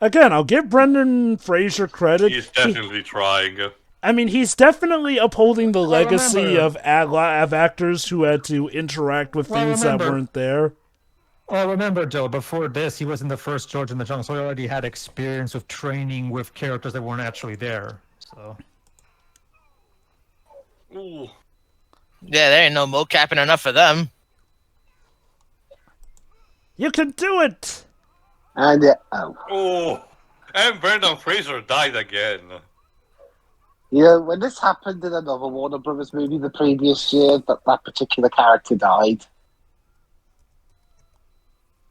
Again, I'll give Brendan Fraser credit. He's definitely trying. I mean, he's definitely upholding the legacy of actors who had to interact with things that weren't there. Well, remember, Joe, before this, he was in the first George in the Jungle, so he already had experience with training with characters that weren't actually there. So. Ooh. Yeah, there ain't no mocapping enough for them. You can do it! And and Brendan Fraser died again. When this happened in another Warner Brothers movie the previous year, that particular character died.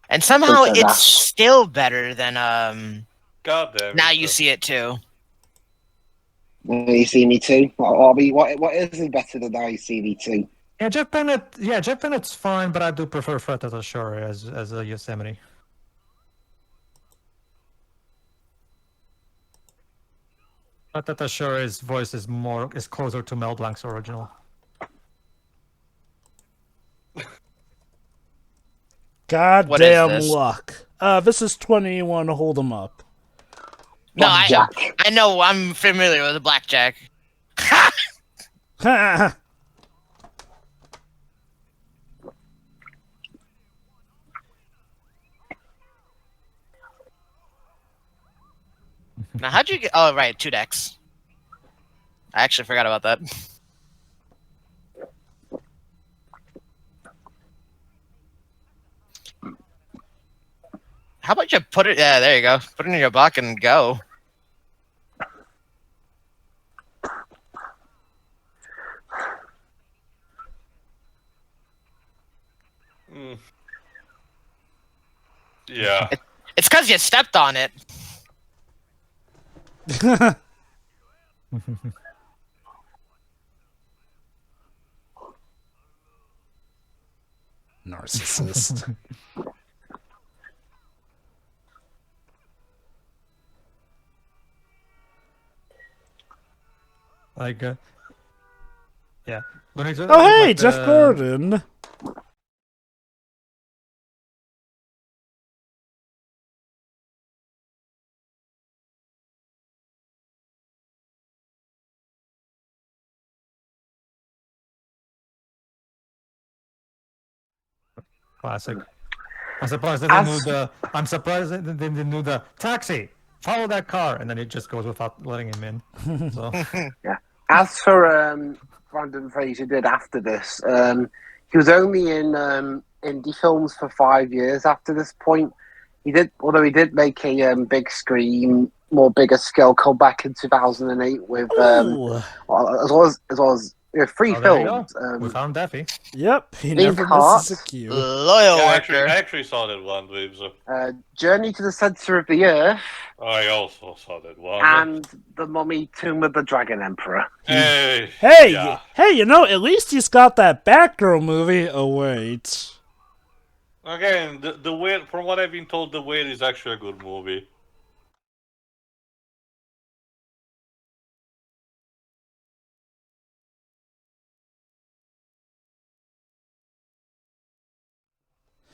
And somehow it's still better than God damn it. Now You See It Too. You See Me Too? I mean, what is better than Now You See Me Too? Yeah, Jeff Bennett's fine, but I do prefer Fred Tatasciore as a Yosemite. Fred Tatasciore's voice is closer to Mel Blanc's original. Goddamn luck. This is 21 Hold 'em Up. No, I know. I'm familiar with Blackjack. Now, how'd you get? Oh, right, 2 decks. I actually forgot about that. How about you put it? Yeah, there you go. Put it in your buck and go. Yeah. It's because you stepped on it. Narcissist. Like, yeah. Oh, hey, Jeff Gordon. Classic. I'm surprised they didn't do the. I'm surprised they didn't do the taxi. Follow that car, and then it just goes without letting him in. So. Yeah. As for Brandon Fraser did after this, he was only in indie films for 5 years after this point. He did make a big screen, more bigger scale comeback in 2008 with as well as 3 films. We found Daffy. Yep, he Link never Heart. misses a cue. Loyal I worker. actually saw that one, Waves. Journey to the Center of the Earth, I also saw that one. and The Mummy: Tomb of the Dragon Emperor. Hey, Hey, yeah. hey, you know, at least he's got that Batgirl movie. Oh, wait. Again, the Whale, from what I've been told, The Whale is actually a good movie.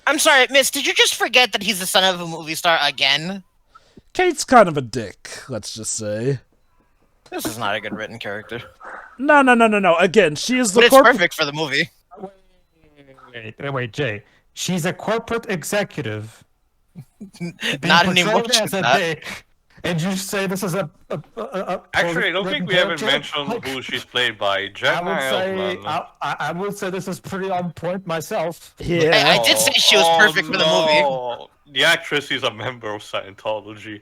I'm sorry, Miss. Did you just forget that he's the son of a movie star again? Kate's kind of a dick, let's just say. This is not a good written character. No. Again, she is the But it's perfect for the movie. Wait, Jay. She's a corporate executive. Not anymore. Portrayed as a dick, and you say this is a Actually, I don't think we haven't character? mentioned who she's played by. Jenna Elfman. I would say this is pretty on point myself. Yeah. I did say she was perfect for the movie. The actress is a member of Scientology.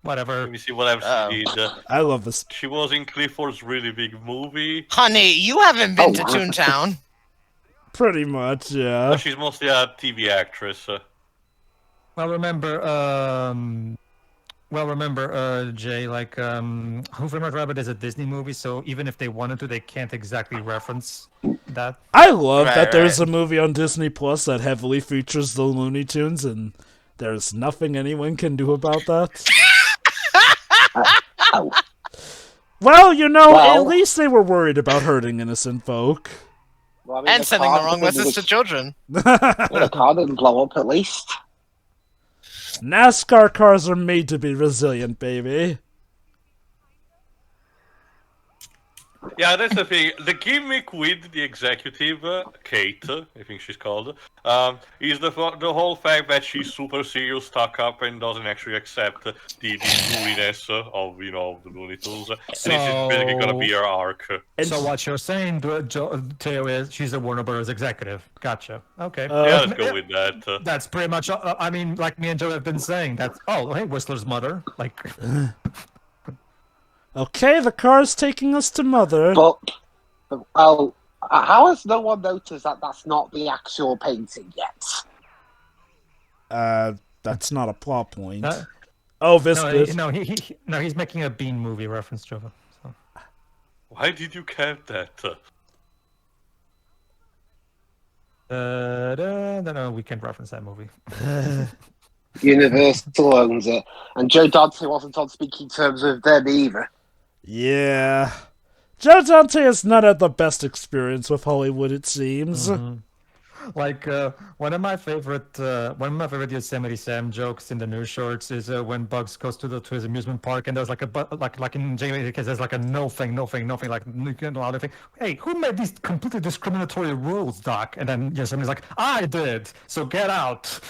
Whatever. Let me see what else she did. I love this. She was in Clifford's really big movie. Honey, you haven't been to Toontown. Pretty much, yeah. But she's mostly a TV actress. Well, remember, Jay, like, Who Framed Rabbit is a Disney movie, so even if they wanted to, they can't exactly reference that. I love that there's right. a movie on Disney Plus that heavily features the Looney Tunes, and there's nothing anyone can do about that. Well, you know, at least they were worried about hurting innocent folk. Well, I mean, And sending the wrong message to children. The car didn't blow up, at least. NASCAR cars are made to be resilient, baby. Yeah, that's the thing. The gimmick with the executive, Kate, I think she's called, is the whole fact that she's super serious, stuck up, and doesn't actually accept the goofiness of the Looney Tunes. And it's just basically gonna be her arc. So what you're saying, Teo, is she's a Warner Bros. Executive. Gotcha. Okay. Yeah, let's go with that. That's pretty much. I mean, like me and Joe have been saying. That's hey, Whistler's mother. Like. Okay, the car's taking us to Mother. But, well, how has no one noticed that that's not the actual painting yet? That's not a plot point. No, Oh, Viscous. no, he's making a Bean movie reference, Jova. So. Why did you count that? No, we can't reference that movie. Universal owns it. And Joe Dante wasn't on speaking terms with them either. Yeah. Joe Dante has not had the best experience with Hollywood, it seems. Mm-hmm. Like one of my favorite Yosemite Sam jokes in the news shorts is when Bugs goes to his amusement park and there's like like in Jamie because there's like a no thing like you can't allow anything. Hey, who made these completely discriminatory rules, Doc? And then Yosemite's like, I did. So get out.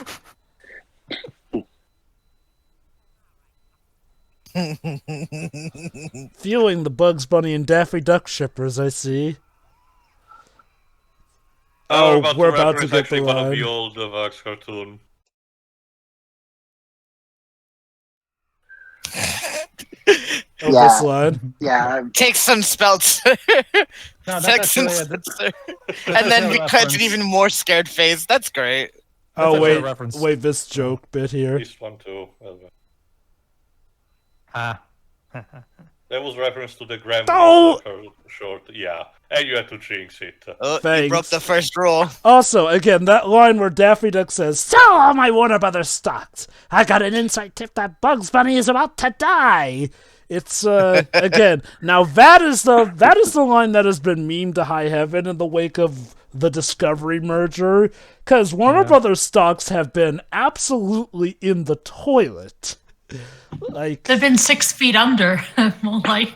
Fueling the Bugs Bunny and Daffy Duck shippers, I see. Oh, we're about to get the one of the line. old Vox cartoon. This line. Yeah. Take some spells. No, Take some and then we cut an even more scared face. That's great. Oh, reference. wait, this joke bit here. This one too. Ah. That was reference to the Grandma short, yeah. And you had to jinx it. Oh, Thanks. you broke the first rule. Also, again, that line where Daffy Duck says, "Sell all my Warner Brothers stocks. I got an inside tip that Bugs Bunny is about to die." It's again. Now that is the line that has been memed to high heaven in the wake of the Discovery merger, because Warner Brothers stocks have been absolutely in the toilet. Like They've been 6 feet under. Like,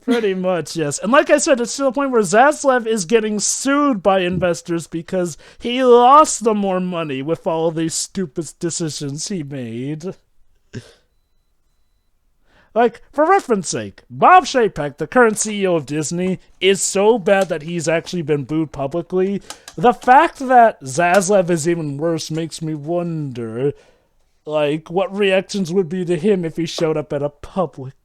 pretty much, yes. And like I said, it's to the point where Zaslav is getting sued by investors because he lost them more money with all of these stupid decisions he made. Like, for reference sake, Bob Chapek, the current CEO of Disney, is so bad that he's actually been booed publicly. The fact that Zaslav is even worse makes me wonder, like, what reactions would be to him if he showed up at a public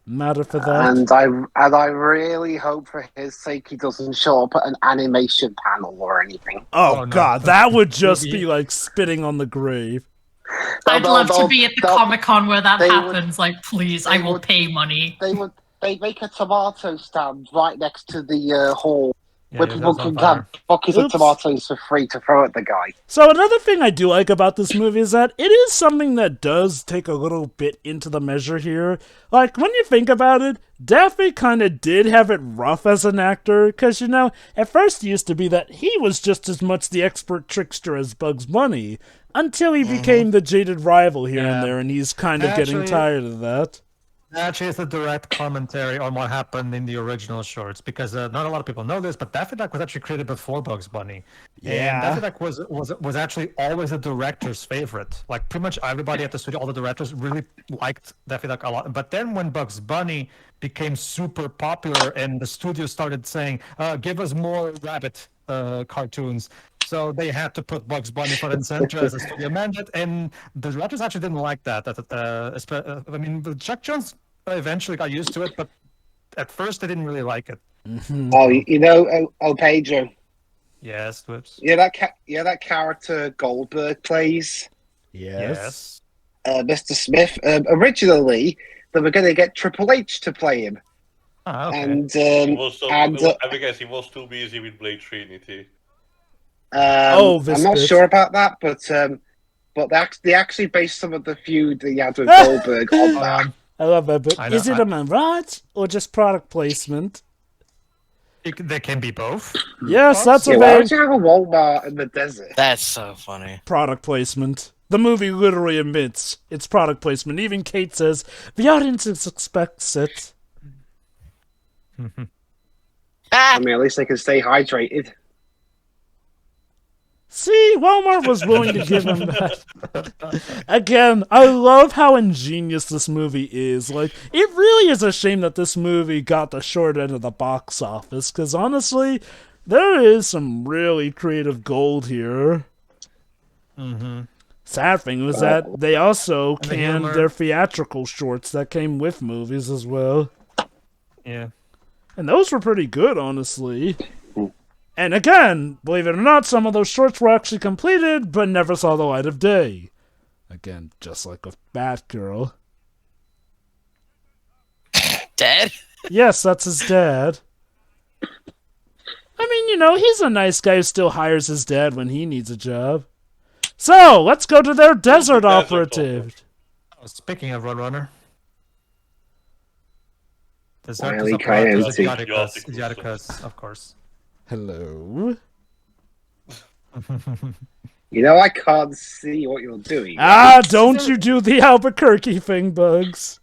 matter for that. And I really hope for his sake he doesn't show up at an animation panel or anything. Oh, no. God, that would just be like spitting on the grave. I'd love to be at the Comic-Con where that they happens. Like, please, I will pay money. They'd make a tomato stand right next to the hall where Yeah, people that's can on fire. have buckets of tomatoes for free to throw at the guy. So another thing I do like about this movie is that it is something that does take a little bit into the measure here. Like, when you think about it, Daffy kind of did have it rough as an actor, because, you know, at first it used to be that he was just as much the expert trickster as Bugs Bunny, until he became the jaded rival here and there, and he's kind of getting tired of that. Actually, it's a direct commentary on what happened in the original shorts, because not a lot of people know this, but Daffy Duck was actually created before Bugs Bunny. Yeah. And Daffy Duck was actually always a director's favorite. Like, pretty much everybody at the studio, all the directors really liked Daffy Duck a lot. But then when Bugs Bunny became super popular and the studio started saying, give us more rabbit cartoons, so they had to put Bugs Bunny front and center as a studio mandate, and the directors actually didn't like that. I mean, Chuck Jones eventually got used to it, but at first they didn't really like it. Oh, you know, Pedro. Yes, whoops. Yeah, that character Goldberg plays. Yes. Mr. Smith. Originally, they were going to get Triple H to play him, Ah, okay. and I guess he was too busy with Blade Trinity. I'm not sure about that, but they actually based some of the feud they had with Goldberg on that. I love that bit. I know, Is it a mirage or just product placement? They can be both. Yes, that's Yeah, a why very would you have a Walmart in the desert? That's so funny. product placement. The movie literally admits it's product placement. Even Kate says, the audience expects it. I mean, at least they can stay hydrated. See, Walmart was willing to give him that. Again, I love how ingenious this movie is. Like, it really is a shame that this movie got the short end of the box office, because honestly, there is some really creative gold here. Sad thing was that they also canned their theatrical shorts that came with movies as well. Yeah. And those were pretty good, honestly. And again, believe it or not, some of those shorts were actually completed, but never saw the light of day. Again, just like with Batgirl. Dead? Yes, that's his dad. I mean, you know, he's a nice guy who still hires his dad when he needs a job. So, let's go to their desert operative. Speaking of Roadrunner. Wile E. Coyote. Idioticus, of course. Hello. You know, I can't see what you're doing. Ah, don't you do the Albuquerque thing, Bugs.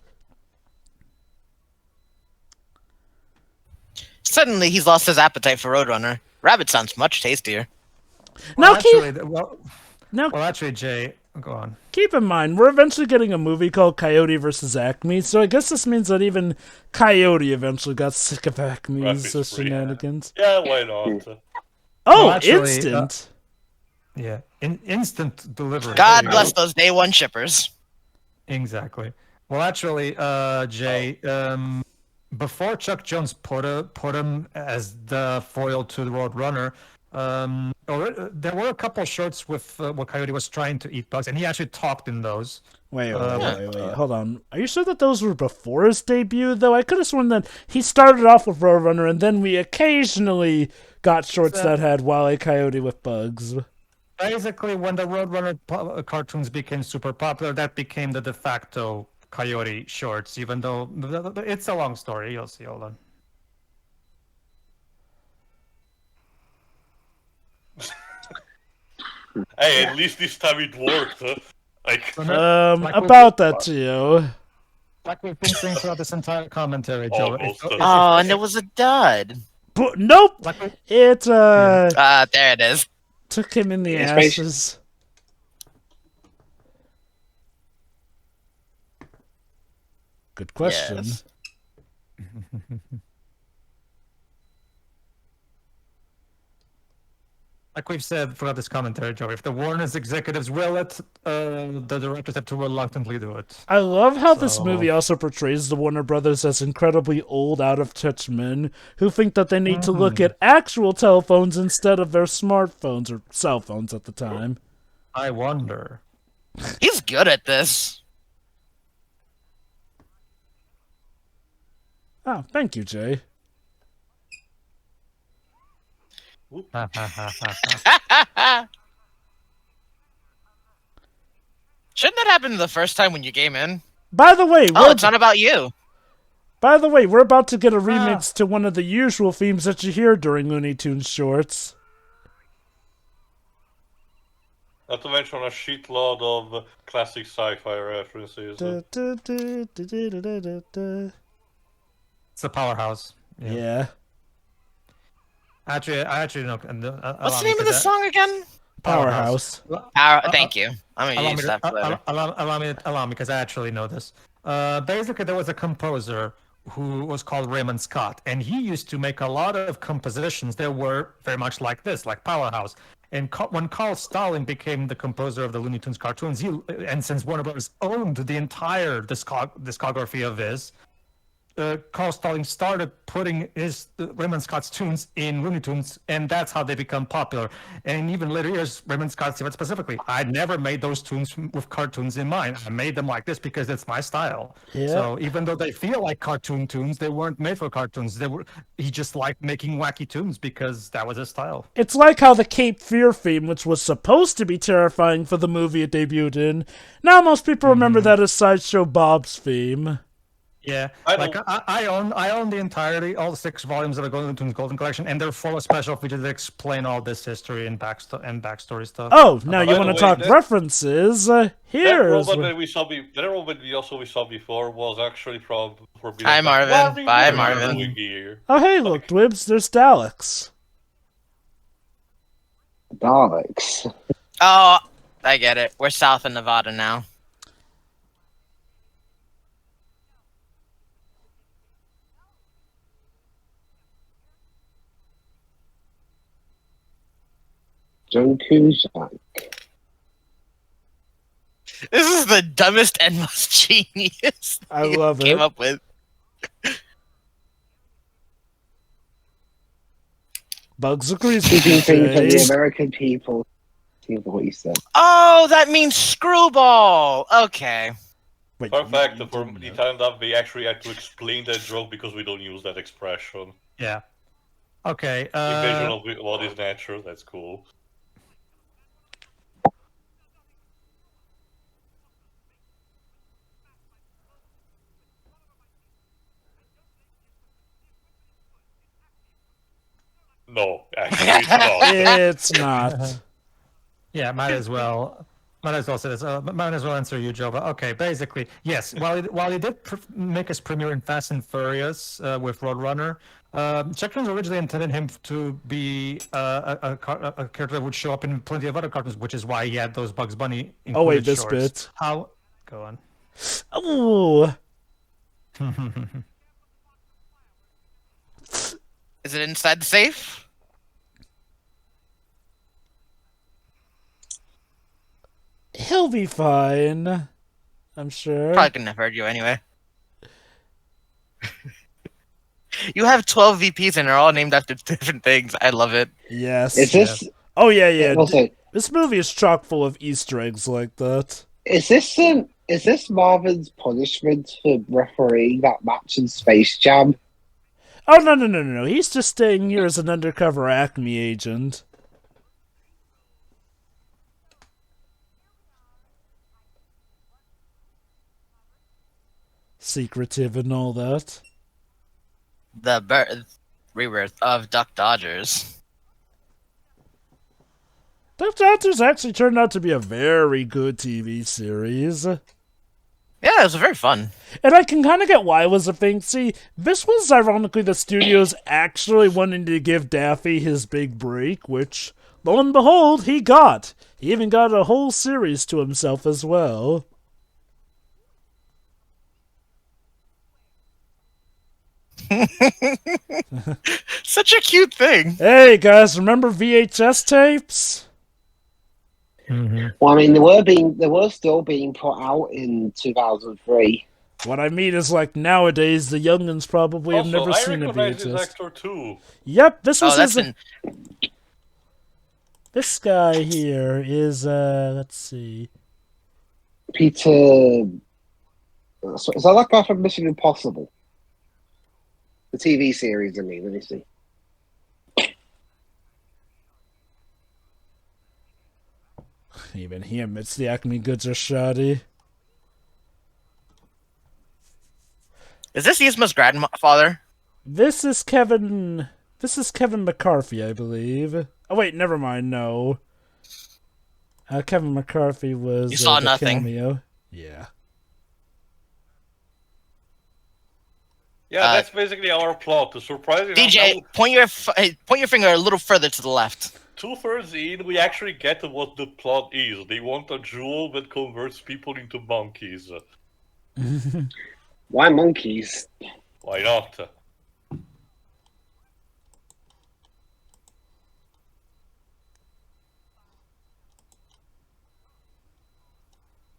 Suddenly, he's lost his appetite for Roadrunner. Rabbit sounds much tastier. Now, Actually, Jay, Go on. Keep in mind, we're eventually getting a movie called Coyote vs. Acme, so I guess this means that even Coyote eventually got sick of Acme's shenanigans. Yeah, why not? Oh, Well, actually, instant! Yeah, instant delivery. God bless those day one shippers. Exactly. Well, actually, Jay, before Chuck Jones put him as the foil to the Roadrunner, there were a couple shorts with where Coyote was trying to eat bugs, and he actually talked in those. Wait, hold on. Are you sure that those were before his debut, though? I could have sworn that he started off with Roadrunner, and then we occasionally got shorts that had Wile E. Coyote with bugs. Basically, when the Roadrunner cartoons became super popular, that became the de facto Coyote shorts, even though it's a long story. You'll see. Hold on. Hey, at least this time it worked. Huh? About that to you. Like we've been saying throughout this entire commentary, Joe. Oh, and it was a dud. But nope. It there it is. Took him in the asses. Good question. Yes. Like we've said throughout this commentary, Joe, if the Warner's executives will it, the directors have to reluctantly do it. I love how this movie also portrays the Warner Brothers as incredibly old, out-of-touch men who think that they need to look at actual telephones instead of their smartphones or cell phones at the time. I wonder. He's good at this. Oh, thank you, Jay. Shouldn't that happen the first time when you came in? By the way, it's not about you. By the way, we're about to get a remix to one of the usual themes that you hear during Looney Tunes shorts. Not to mention a shitload of classic sci-fi references. It's a powerhouse. Yeah. Actually, know. What's the name of the song again? Powerhouse. Thank you. I'm gonna use that for later. Allow me, because I actually know this. Basically, there was a composer who was called Raymond Scott, and he used to make a lot of compositions that were very much like this, like Powerhouse. And when Carl Stalling became the composer of the Looney Tunes cartoons, and since Warner Bros. Owned the entire discography of his, Carl Stalling started putting his Raymond Scott's tunes in Looney Tunes, and that's how they become popular. And even later years, Raymond Scott said specifically, I never made those tunes with cartoons in mind. I made them like this because it's my style. Yeah. So even though they feel like cartoon tunes, they weren't made for cartoons. He just liked making wacky tunes because that was his style. It's like how the Cape Fear theme, which was supposed to be terrifying for the movie it debuted in, now most people remember that as Sideshow Bob's theme. Yeah, I own the entirety, all 6 volumes of the Looney Tunes Golden Collection, and they're full of special features that explain all this history and backstory stuff. Oh, now you want to talk references? Here's that robot we saw before was actually from Hi, Marvin. Bye, Marvin. Oh, hey, look, Dwibs, there's Daleks. Daleks. Oh, I get it. We're south of Nevada now. Joe Cusack. This is the dumbest and most genius I love came up with. Bugs agrees with you, the American people. See what he said. Oh, that means screwball. Okay. Wait, fun fact, for the Italian dub, they actually had to explain that joke because we don't use that expression. Yeah. Okay. Invasion of what is natural, that's cool. No, actually it's not. It's not. Yeah, might as well. Might as well say this. Might as well answer you, Jova. Okay, basically, yes. While he did make his premiere in Fast and Furious with Roadrunner, Chuck Jones originally intended him to be a character that would show up in plenty of other cartoons, which is why he had those Bugs Bunny included this shorts. bit. How? Go on. Oh. Is it inside the safe? He'll be fine. I'm sure. Probably couldn't have heard you anyway. You have 12 VPs and they're all named after different things. I love it. Yes. Is this? Oh yeah. Also, This movie is chock full of Easter eggs like that. is this Marvin's punishment for refereeing that match in Space Jam? Oh no. He's just staying here as an undercover Acme agent. Secretive and all that. The rebirth of Duck Dodgers. Duck Dodgers actually turned out to be a very good TV series. Yeah, it was very fun. And I can kind of get why it was a thing. See, this was ironically the studios actually wanting to give Daffy his big break, which, lo and behold, he got. He even got a whole series to himself as well. Such a cute thing. Hey guys, remember VHS tapes? Mm-hmm. Well, I mean, they were still being put out in 2003. What I mean is, like, nowadays the youngins probably have never I seen a recognize this VHS. actor too. Yep, this was his. That's This guy here is let's see. Peter, is that that guy from Mission Impossible? The TV series, I mean. Let me see. Even he admits the Acme goods are shoddy. Is this Yzma's grandfather? This is Kevin McCarthy, I believe. Oh wait, never mind. No, Kevin McCarthy was. You saw the nothing. Cameo. Yeah. Yeah, that's basically our plot. The surprising DJ, point your finger a little further to the left. 2/3 in, we actually get to what the plot is. They want a jewel that converts people into monkeys. Why monkeys? Why not?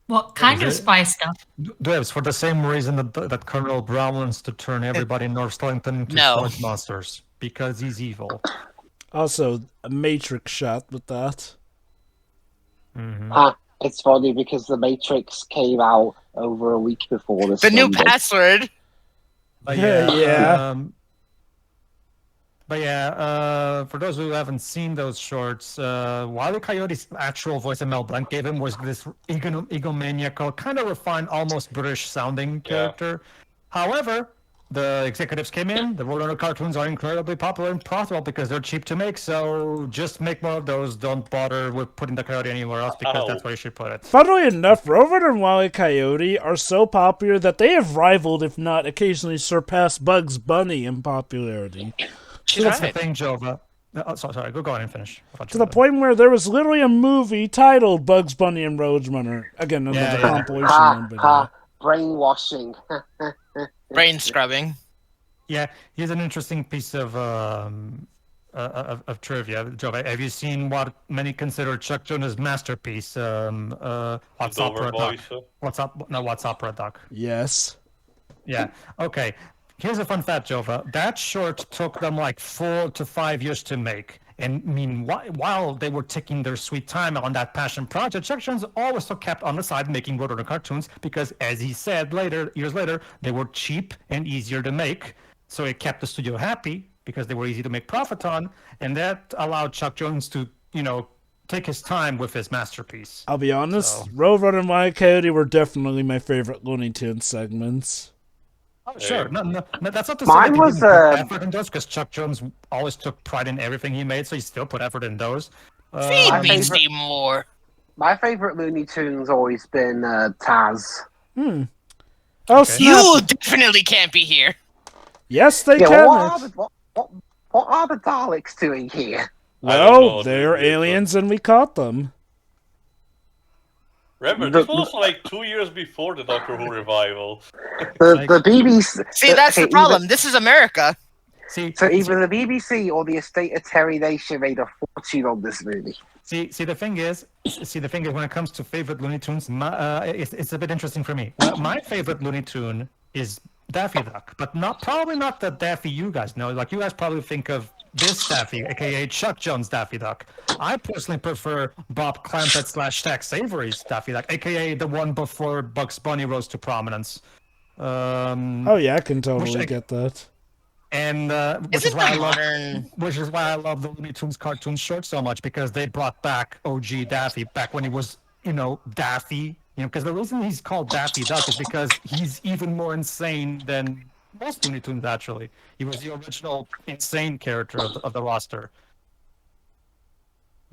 What kind of spy stuff? It's for the same reason that Colonel Brown wants to turn everybody in North Stonington into sludge monsters. Because he's evil. Also, a Matrix shot with that. Mm-hmm. It's funny because the Matrix came out over a week before this. The new password. But yeah, yeah. But yeah, for those who haven't seen those shorts, Wile E. Coyote's actual voice that Mel Blanc gave him was this egomaniacal, kind of refined, almost British-sounding character. However, the executives came in. The Roadrunner cartoons are incredibly popular and profitable because they're cheap to make. So just make more of those. Don't bother with putting the Coyote anywhere else because that's where you should put it. Funnily enough, Rover and Wile E. Coyote are so popular that they have rivaled, if not occasionally surpassed, Bugs Bunny in popularity. That's the thing, Jova. Sorry, go on and finish. To the point where there was literally a movie titled Bugs Bunny and Roadrunner. Again, another compilation. Brainwashing. Brain scrubbing. Yeah, here's an interesting piece of trivia, Jova. Have you seen what many consider Chuck Jones' masterpiece? What's Opera Duck? What's Opera Duck? Yes. Yeah. Okay. Here's a fun fact, Jova. That short took them like 4 to 5 years to make. And while they were taking their sweet time on that passion project, Chuck Jones also kept on the side making Roadrunner cartoons because, as he said years later, they were cheap and easier to make. So it kept the studio happy because they were easy to make profit on, and that allowed Chuck Jones to, take his time with his masterpiece. I'll be honest, Roadrunner and Wile E. Coyote were definitely my favorite Looney Tunes segments. Oh, sure. No, that's not to Mine say was, he didn't put effort in those, because Chuck Jones always took pride in everything he made, so he still put effort in those. Feed me, Seymour. My favorite Looney Tunes always been Taz. Oh, Okay. snap. You definitely can't be here. Yes, they Yeah, can. what are the Daleks doing here? I don't know, Well, they're dude, aliens and we caught them. Remember, this was like 2 years before the Doctor Who revival. The BBC. See, that's the problem. This is America. So either the BBC or the estate of Terry Nation made a fortune on this movie. See, the thing is, when it comes to favorite Looney Tunes, it's a bit interesting for me. Well, my favorite Looney Tune is Daffy Duck, but probably not the Daffy you guys know. Like, you guys probably think of this Daffy, aka Chuck Jones Daffy Duck. I personally prefer Bob Clampett / Tex Avery's Daffy Duck, aka the one before Bugs Bunny rose to prominence. Oh yeah, I can totally get that. And which is why I love the Looney Tunes cartoon short so much, because they brought back OG Daffy back when he was, Daffy. Because the reason he's called Daffy Duck is because he's even more insane than most Looney Tunes. Actually, he was the original insane character of the roster.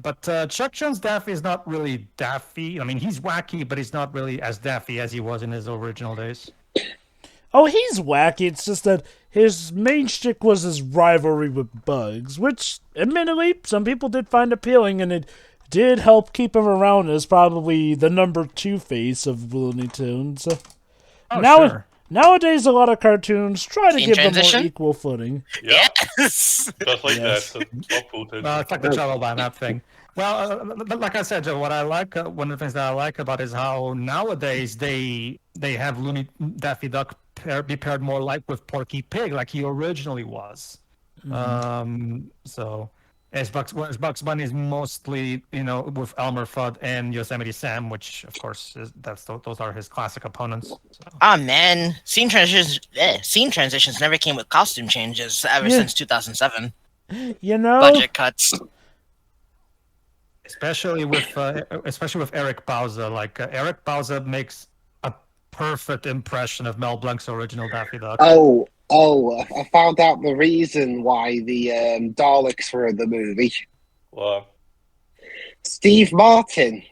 But Chuck Jones Daffy is not really Daffy. I mean, he's wacky, but he's not really as Daffy as he was in his original days. Oh, he's wacky. It's just that his main shtick was his rivalry with Bugs, which, admittedly, some people did find appealing, and it did help keep him around as probably the number 2 face of Looney Tunes. Sure. Nowadays, a lot of cartoons try to give them more equal footing. Yeah. Yes. Just like Yes. that. Top footage. Well, it's like the Jello Line, that thing. Well, like I said, Joe, what I like, one of the things that I like about it is how nowadays they have Daffy Duck be paired more like with Porky Pig, like he originally was. So, whereas Bugs Bunny is mostly, with Elmer Fudd and Yosemite Sam, which of course those are his classic opponents. So. Ah man, scene transitions never came with costume changes ever since 2007. Budget cuts. Especially with Eric Bauza. Like Eric Bauza makes a perfect impression of Mel Blanc's original Daffy Duck. Oh, I found out the reason why the Daleks were in the movie. What? Steve Martin.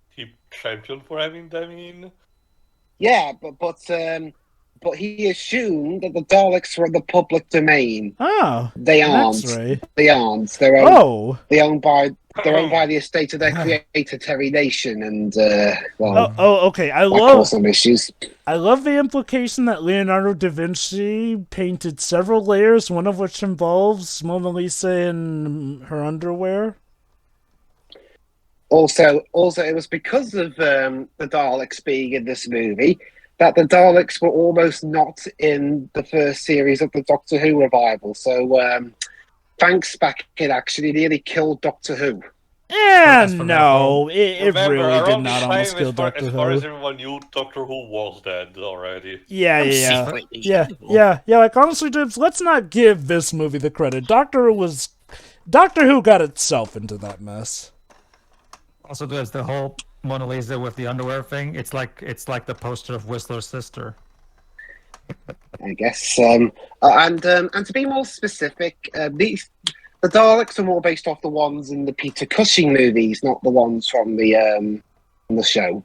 He champion for having them in? Yeah, but he assumed that the Daleks were in the public domain. Oh, They aren't. that's right. They aren't. They're owned by the estate of their creator, Terry Nation, and okay. I caused some issues. I love the implication that Leonardo da Vinci painted several layers, one of which involves Mona Lisa in her underwear. Also, it was because of the Daleks being in this movie that the Daleks were almost not in the first series of the Doctor Who revival. So, Thanks Backin actually nearly killed Doctor Who. Yeah, no, it Remember, really did around not this almost time, kill as far Doctor as Who. everyone knew, Doctor Who was dead already. Yeah. Like, honestly, dudes, let's not give this movie the credit. Doctor Who got itself into that mess. Also, there's the whole Mona Lisa with the underwear thing. It's like the poster of Whistler's sister. I guess. And to be more specific, the Daleks are more based off the ones in the Peter Cushing movies, not the ones from the show.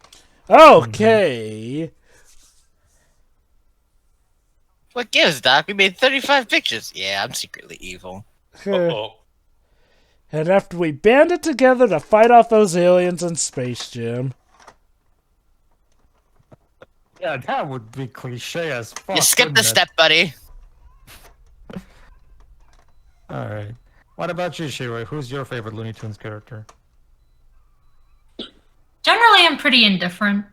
Okay. What gives, Doc? We made 35 pictures. Yeah, I'm secretly evil. Uh-oh. And after we banded together to fight off those aliens in Space Jam. Yeah, that would be cliche as fuck. You skipped the wouldn't it? step, buddy. All right. What about you, Shiroi? Who's your favorite Looney Tunes character? Generally, I'm pretty indifferent.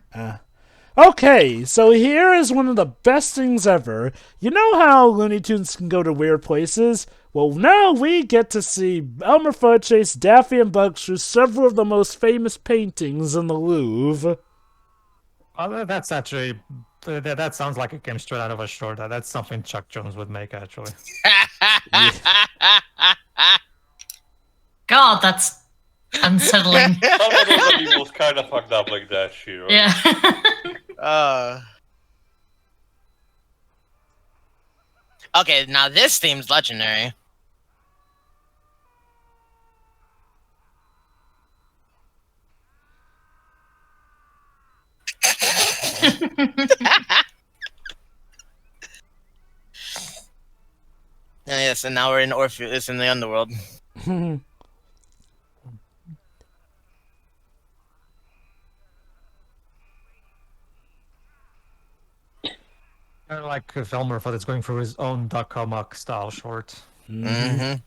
Okay, so here is one of the best things ever. You know how Looney Tunes can go to weird places? Well, now we get to see Elmer Fudd chase Daffy and Bugs through several of the most famous paintings in the Louvre. Oh, that's actually... That sounds like it came straight out of a short. That's something Chuck Jones would make, actually. God, that's unsettling. Some of those people kind of fucked up like that, Shiro. Yeah. Okay, now this theme's legendary. Yes, and now we're in Orpheus in the underworld. Kind of like Velmer thought it's going through his own Duck Hummok style short. Mm-hmm.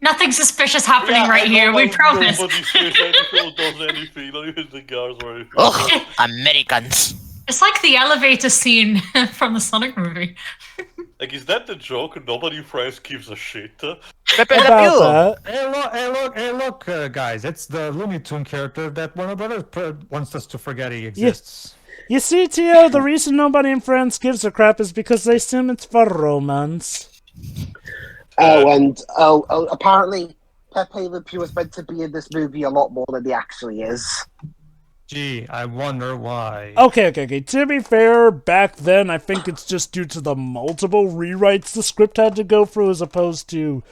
Nothing suspicious happening right here, we promise. Nobody says anything or does anything, not even the guards or anything. Ugh, Americans. It's like the elevator scene from the Sonic movie. Like, is that the joke? Nobody in France gives a shit. Pepe Le Pew. About that. Hey, look, guys! It's the Looney Tune character that Warner Brothers wants us to forget he exists. You see, Tio, the reason nobody in France gives a crap is because they assume it's for romance. Apparently Pepe Le Pew is meant to be in this movie a lot more than he actually is. Gee, I wonder why. Okay. To be fair, back then, I think it's just due to the multiple rewrites the script had to go through as opposed to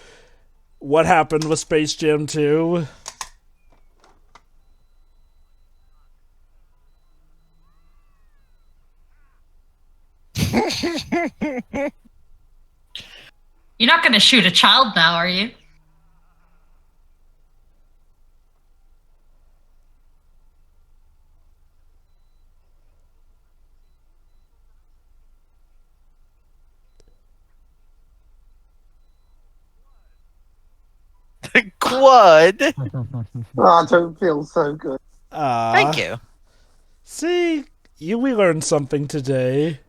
what happened with Space Jam 2. You're not going to shoot a child now, are you? Quad. Oh, I don't feel so good. Thank you. See, we learned something today.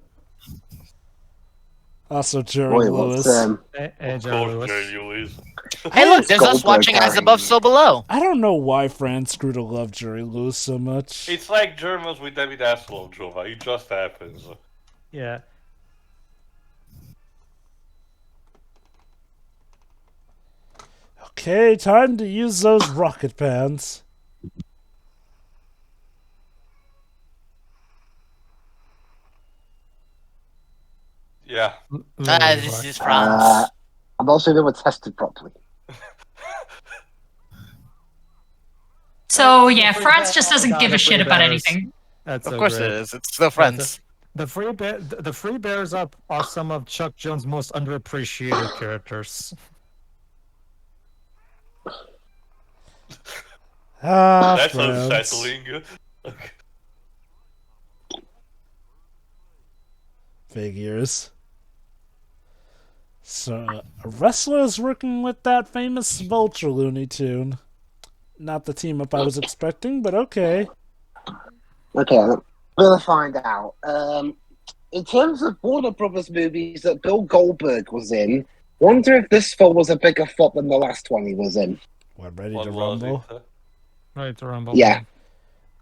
Also, Jerry Lewis. Hey, Of Jerry course, Lewis. Jerry Lewis. Hey, look, there's us Goldberg watching As dying. Above, So Below. I don't know why France grew to love Jerry Lewis so much. It's like Germans with David Hasselhoff, Jova. It just happens. Yeah. Okay, time to use those rocket pants. Yeah. This is France. I'm not sure they were tested properly. So, yeah, France just doesn't give a shit about anything. That's Of so course great. it is. It's still France. The Free Bears are some of Chuck Jones' most underappreciated characters. That's France. unsettling. Figures. So, a wrestler is working with that famous Vulture Looney Tune. Not the team up I was expecting, but okay. Okay, I'm gonna find out. In terms of Warner Brothers movies that Bill Goldberg was in, wonder if this film was a bigger flop than the last one he was in. What, ready What to was rumble? it? Right, to Rumble. Yeah.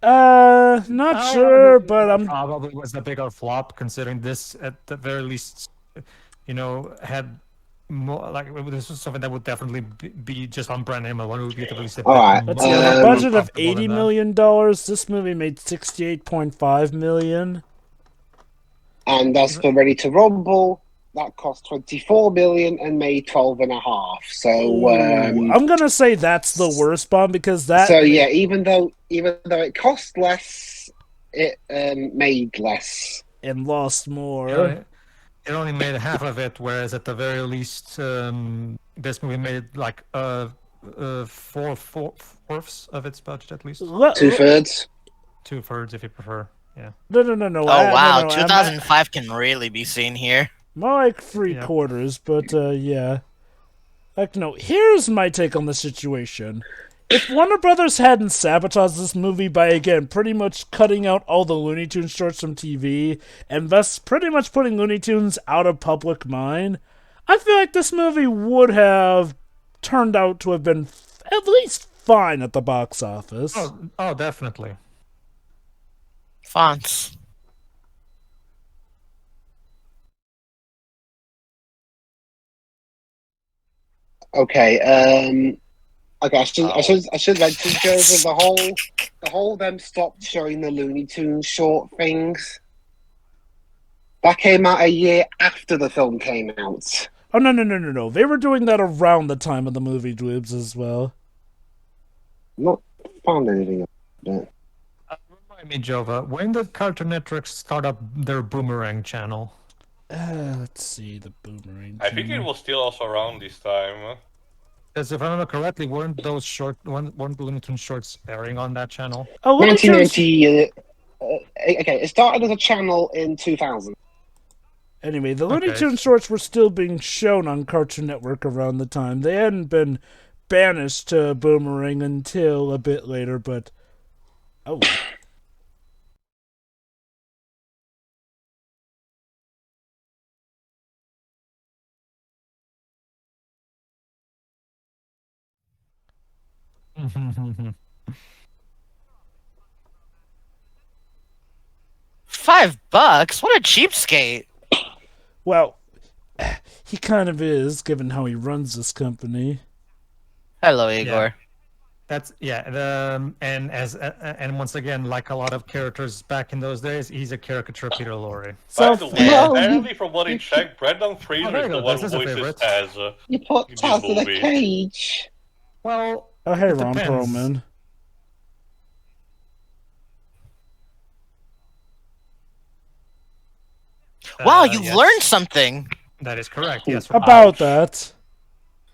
Not sure, but I'm... Probably was a bigger flop, considering this, at the very least, had more, like, this was something that would definitely be just on brand name. I wonder if we could at least a Alright, Let's see, on a Um, budget of comfortable $80 than that. million, this movie made $68.5 million. And as for Ready to Rumble, that cost $24 million and made 12.5. So, I'm gonna say that's the worst bomb because that... so yeah, even though it cost less, it made less. And lost more. It only made half of it, whereas at the very least, this movie made like four-fourths of its budget at least. 2/3. 2/3 if you prefer. Yeah. No. Oh, wow. no, 2005 can really be seen here. More like 3/4, but yeah. Like, no, here's my take on the situation. If Warner Brothers hadn't sabotaged this movie by, again, pretty much cutting out all the Looney Tunes shorts from TV, and thus pretty much putting Looney Tunes out of public mind, I feel like this movie would have turned out to have been at least fine at the box office. Oh, definitely. Fonts. Okay, okay, I should mention, Joe, the whole them stopped showing the Looney Tunes short things. That came out a year after the film came out. Oh, no. They were doing that around the time of the movie Dweebs as well. Not found anything about Remind me, Jova, when did Cartoon Network start up their Boomerang channel? Let's see, the Boomerang I think it channel. was still also around this time. Because if I remember correctly, weren't the Looney Tunes shorts airing on that channel? Oh, Looney Tunes. 1990. Okay, it started as a channel in 2000. Anyway, the Looney Okay. Tunes shorts were still being shown on Cartoon Network around the time. They hadn't been banished to Boomerang until a bit later, but... Oh. $5? What a cheapskate! Well, he kind of is, given how he runs this company. Hello, Igor. That's and once again, like a lot of characters back in those days, he's a caricature Peter Lorre. By the way, No, apparently from what I checked, Brendan Fraser there is you the go, one this who is a voices favorite. Taz. You put In Taz this in a movie. cage. Well, Oh, hey, it Ron depends. Perlman. Wow, you've yes, learned something. That is correct. Yes. About Ouch. that.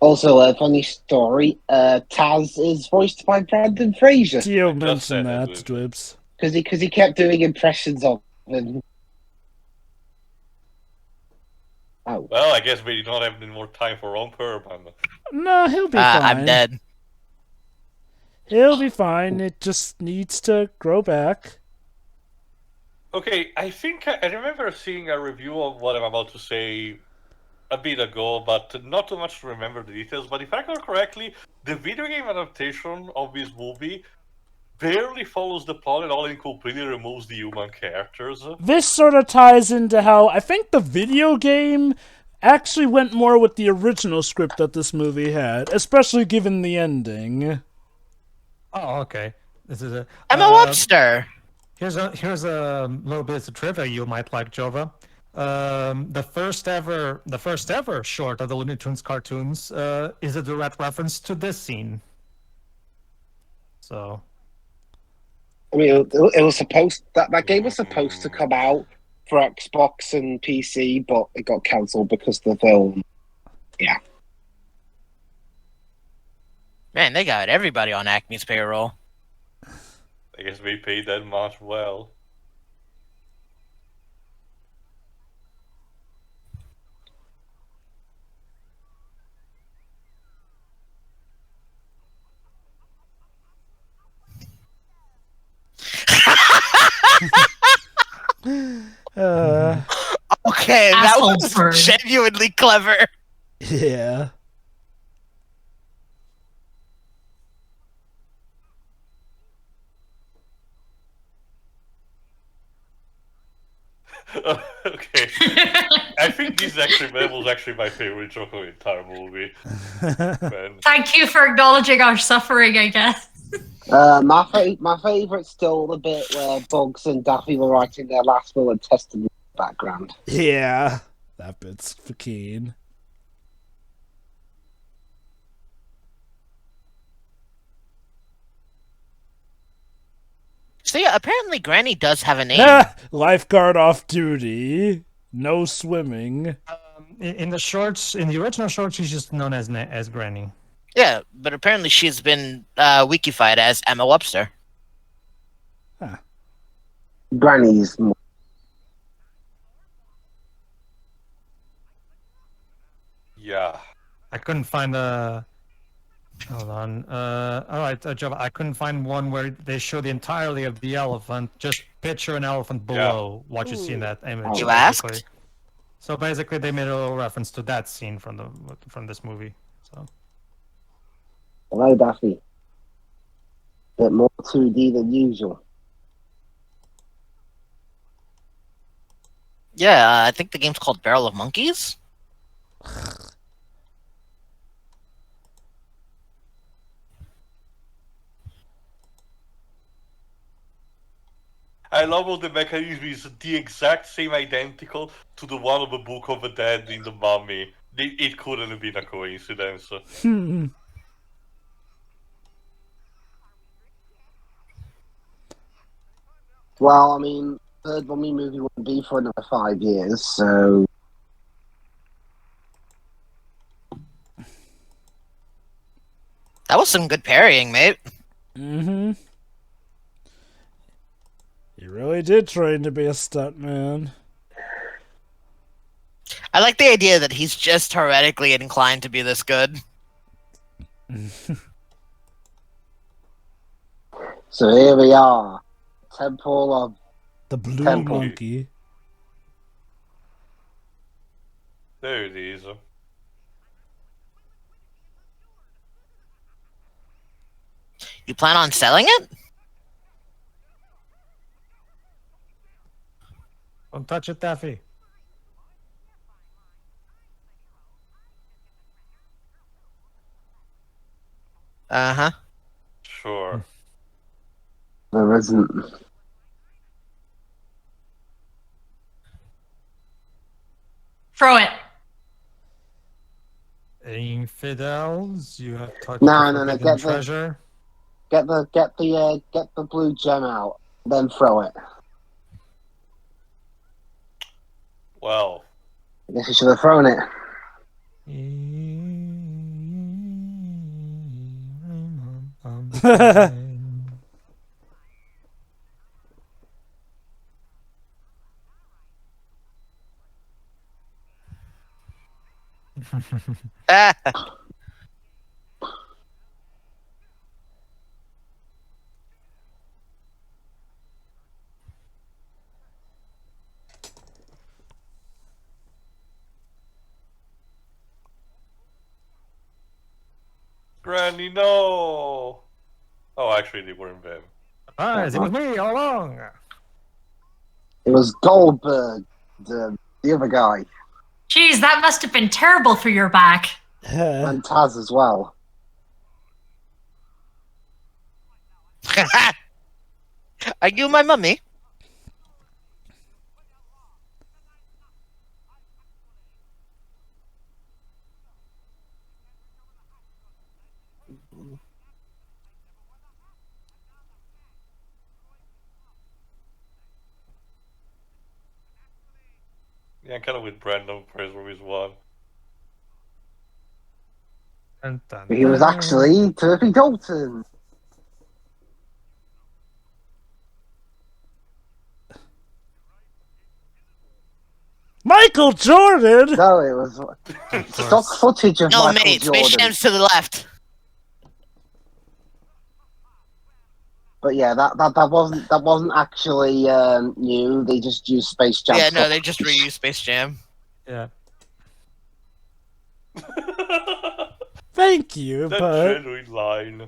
Also, a funny story. Taz is voiced by Brendan Fraser Tio just said mentioned that, that, Dwibs. because he kept doing impressions of him. Oh, Well, I guess we did not have any more time for Ron Perlman. No, he'll be fine. I'm dead. He'll be fine. It just needs to grow back. Okay, I think I remember seeing a review of what I'm about to say a bit ago, but not too much to remember the details. But if I recall correctly, the video game adaptation of this movie barely follows the plot at all and completely removes the human characters. This sort of ties into how I think the video game actually went more with the original script that this movie had, especially given the ending. Oh, okay. This is a Emma Webster. Here's a little bit of trivia you might like, Jova. The first ever short of the Looney Tunes cartoons is a direct reference to this scene. So, I mean, it was supposed that game was supposed to come out for Xbox and PC, but it got cancelled because the film. Yeah. Man, they got everybody on Acme's payroll. I guess we paid that much well. Okay, that Asshole was bird. genuinely clever. Yeah. Okay. I think this actually that was actually my favorite joke of the entire movie. Man. Thank you for acknowledging our suffering, I guess. My favourite's still the bit where Bugs and Daffy were writing their last will and testament in the background. Yeah. That bit's for Keen. So yeah, apparently Granny does have a name. Lifeguard off duty. No swimming. in the shorts, in the original shorts, she's just known as Granny. Yeah, but apparently she's been wikified as Emma Webster. Granny's more. Yeah. I couldn't find a. Hold on. All right, Java. I couldn't find one where they show the entirety of the elephant. Just picture an elephant below what you see in that image. You basically. asked? So basically, they made a little reference to that scene from this movie. So Hello, Daffy. Bit more 2D than usual. Yeah, I think the game's called Barrel of Monkeys. I love how the mechanism is the exact same identical to the one of the Book of the Dead in the Mummy. It couldn't have been a coincidence. Well, I mean, third Mummy movie wouldn't be for another 5 years, so... That was some good parrying, mate. Mm-hmm. He really did train to be a stuntman. I like the idea that he's just theoretically inclined to be this good. So here we are. Temple of... The blue Temple. monkey. There it is. You plan on selling it? Don't touch it, Daffy. Uh-huh. Sure. There isn't. Throw it. Infidels, you have touched No, the no, forbidden get treasure. Get the blue gem out, then throw it. Well. I guess you should have thrown it. Granny, no! Oh, actually, they weren't them. It was me all along. It was Goldberg, the other guy, Jeez, that must have been terrible for your back. and Taz as well. Are you my mummy? Yeah, kind of with Brandon Fraser is one. He was actually Turpy Dalton. Michael Jordan? No, it was stock footage of No, Michael mate. Jordan. Space Jam's to the left. But yeah, that wasn't actually new. They just used Space Jam. Yeah, no, stock they just footage. reused Space Jam. Yeah. Thank you, That but... genuine line.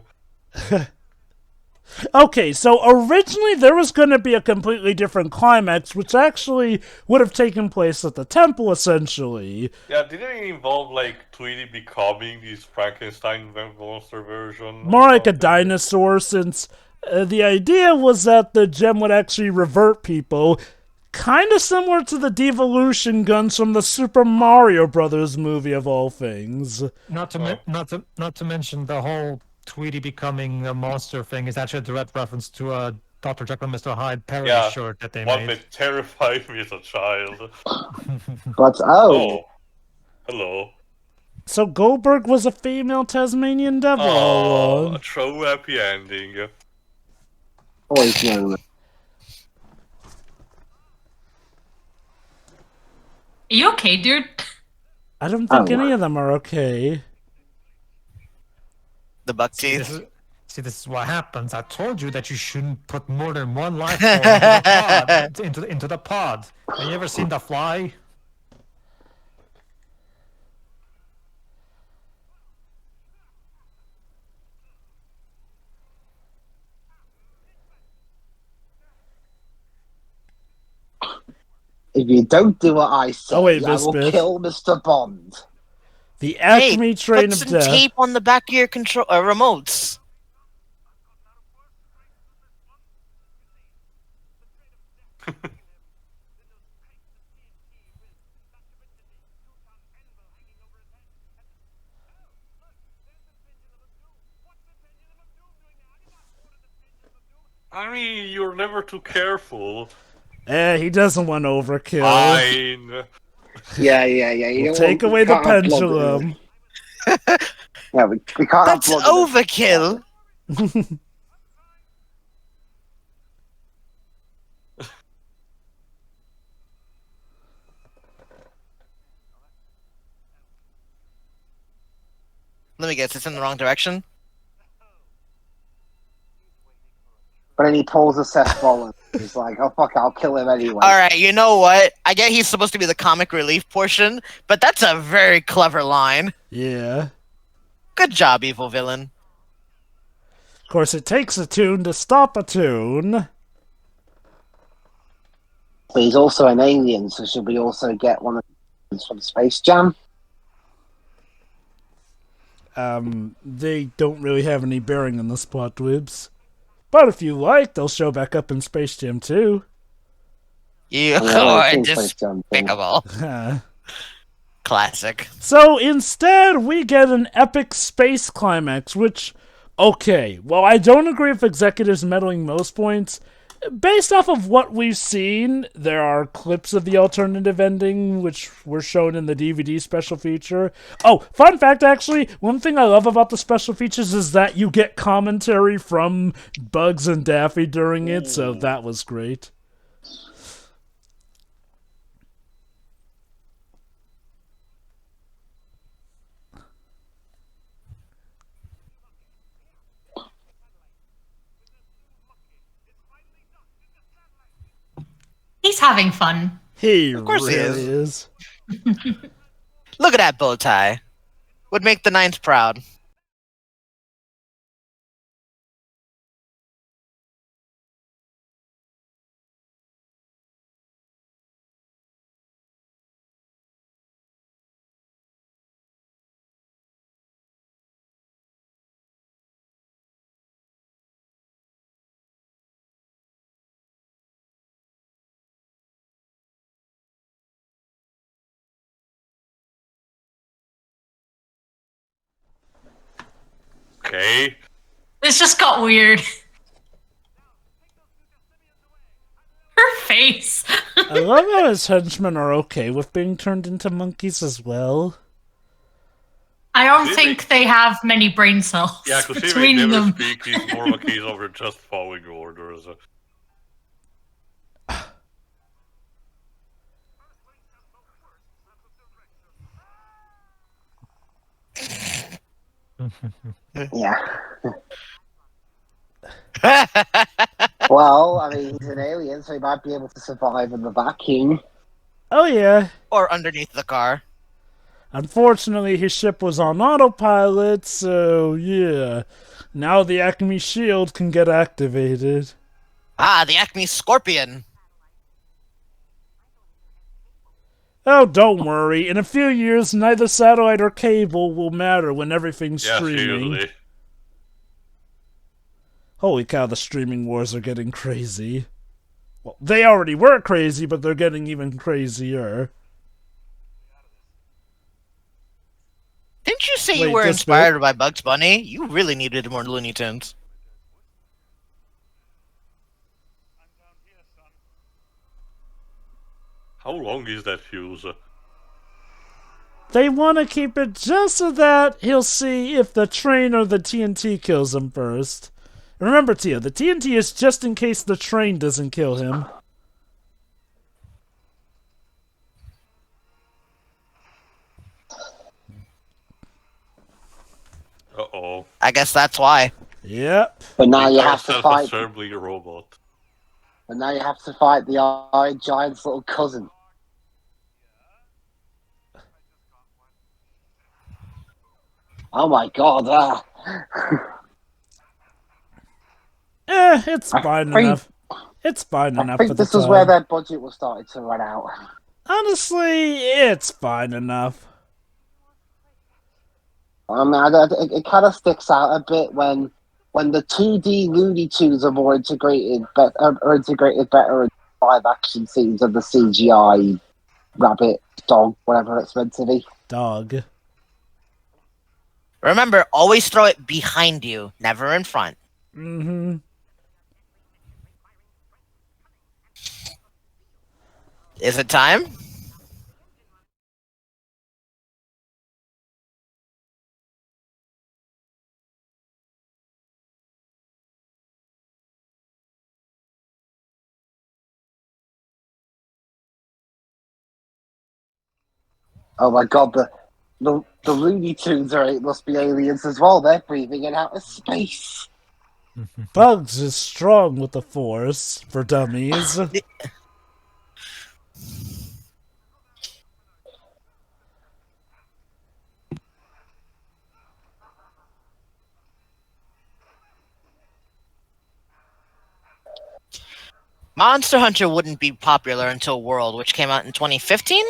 Okay, so originally there was going to be a completely different climax, which actually would have taken place at the temple, essentially. Yeah, didn't it involve, like, Tweety becoming this Frankenstein monster version? More like a dinosaur, since the idea was that the gem would actually revert people, kind of similar to the devolution guns from the Super Mario Brothers movie, of all things. Not to mention the whole Tweety becoming a monster thing is actually a direct reference to a Dr. Jekyll and Mr. Hyde parody shirt that they one made. that terrified me as a child. But Oh, hello. So Goldberg was a female Tasmanian devil all Oh, along. a true happy ending. always known. Are you okay, dude? I don't think Oh. any of them are okay. The buck teeth. This is what happens. I told you that you shouldn't put more than one life form into the pod. Into the pod. Have you ever seen The Fly? If you don't do what I say, Oh, wait, I will Bismuth. kill Mr. Bond. The Acme Hey, train put of some death. tape on the back of your control remotes. I mean, you're never too careful. He doesn't want overkill. Fine. Yeah. You We'll don't take want- away we the can't have blood, pendulum. Yeah, we can't That's have blood. overkill. Let me guess, it's in the wrong direction? But then he pulls a Seth Rollins. He's like, oh fuck, I'll kill him anyway. Alright, you know what? I get he's supposed to be the comic relief portion, but that's a very clever line. Yeah. Good job, evil villain. Of course, it takes a tune to stop a tune. But he's also an alien, so should we also get one of these from Space Jam? They don't really have any bearing on this plot, Dwibs. But if you like, they'll show back up in Space Jam too. You Yeah, are I think Space Jam thing. despicable. Classic. So instead, we get an epic space climax, which, okay, well, I don't agree with executives meddling most points. Based off of what we've seen, there are clips of the alternative ending, which were shown in the DVD special feature. Oh, fun fact, actually, one thing I love about the special features is that you get commentary from Bugs and Daffy during it, so that was great. He's having fun. He Of course he really is. Look at that bow tie. Would make the Ninth proud. Okay. This just got weird. Her face. I love how his henchmen are okay with being turned into monkeys as well. I don't Really? think they have many brain cells Yeah, because he between never them. speak. He's more of a case of just following orders. Yeah. Well, I mean, he's an alien, so he might be able to survive in the vacuum. Oh yeah. Or underneath the car. Unfortunately, his ship was on autopilot, so yeah. Now the Acme shield can get activated. Ah, the Acme Scorpion. Oh, don't worry. In a few years, neither satellite or cable will matter when everything's Yeah, streaming. seriously. Holy cow, the streaming wars are getting crazy. Well, they already were crazy, but they're getting even crazier. Didn't you say Wait, you were this inspired by Bugs Bunny? You really needed more Looney Tunes. How long is that fuse? They want to keep it just so that he'll see if the train or the TNT kills him first. Remember, Tia, the TNT is just in case the train doesn't kill him. Uh-oh. I guess that's why. Yep. But now you Because have to that's fight. assembly robot. And now you have to fight the Iron Giant's little cousin. Oh my god! It's I fine think- enough. It's fine I enough for think the this is time. where their budget was starting to run out. Honestly, it's fine enough. I mean, it kind of sticks out a bit when the 2D Looney Tunes are more integrated, are integrated better in live action scenes of the CGI rabbit, dog, whatever it's meant to be. Dog. Remember, always throw it behind you, never in front. Mm-hmm. Is it time? Oh my god, the Looney Tunes must be aliens as well. They're breathing in outer space. Bugs is strong with the Force for dummies. Monster Hunter wouldn't be popular until World, which came out in 2015?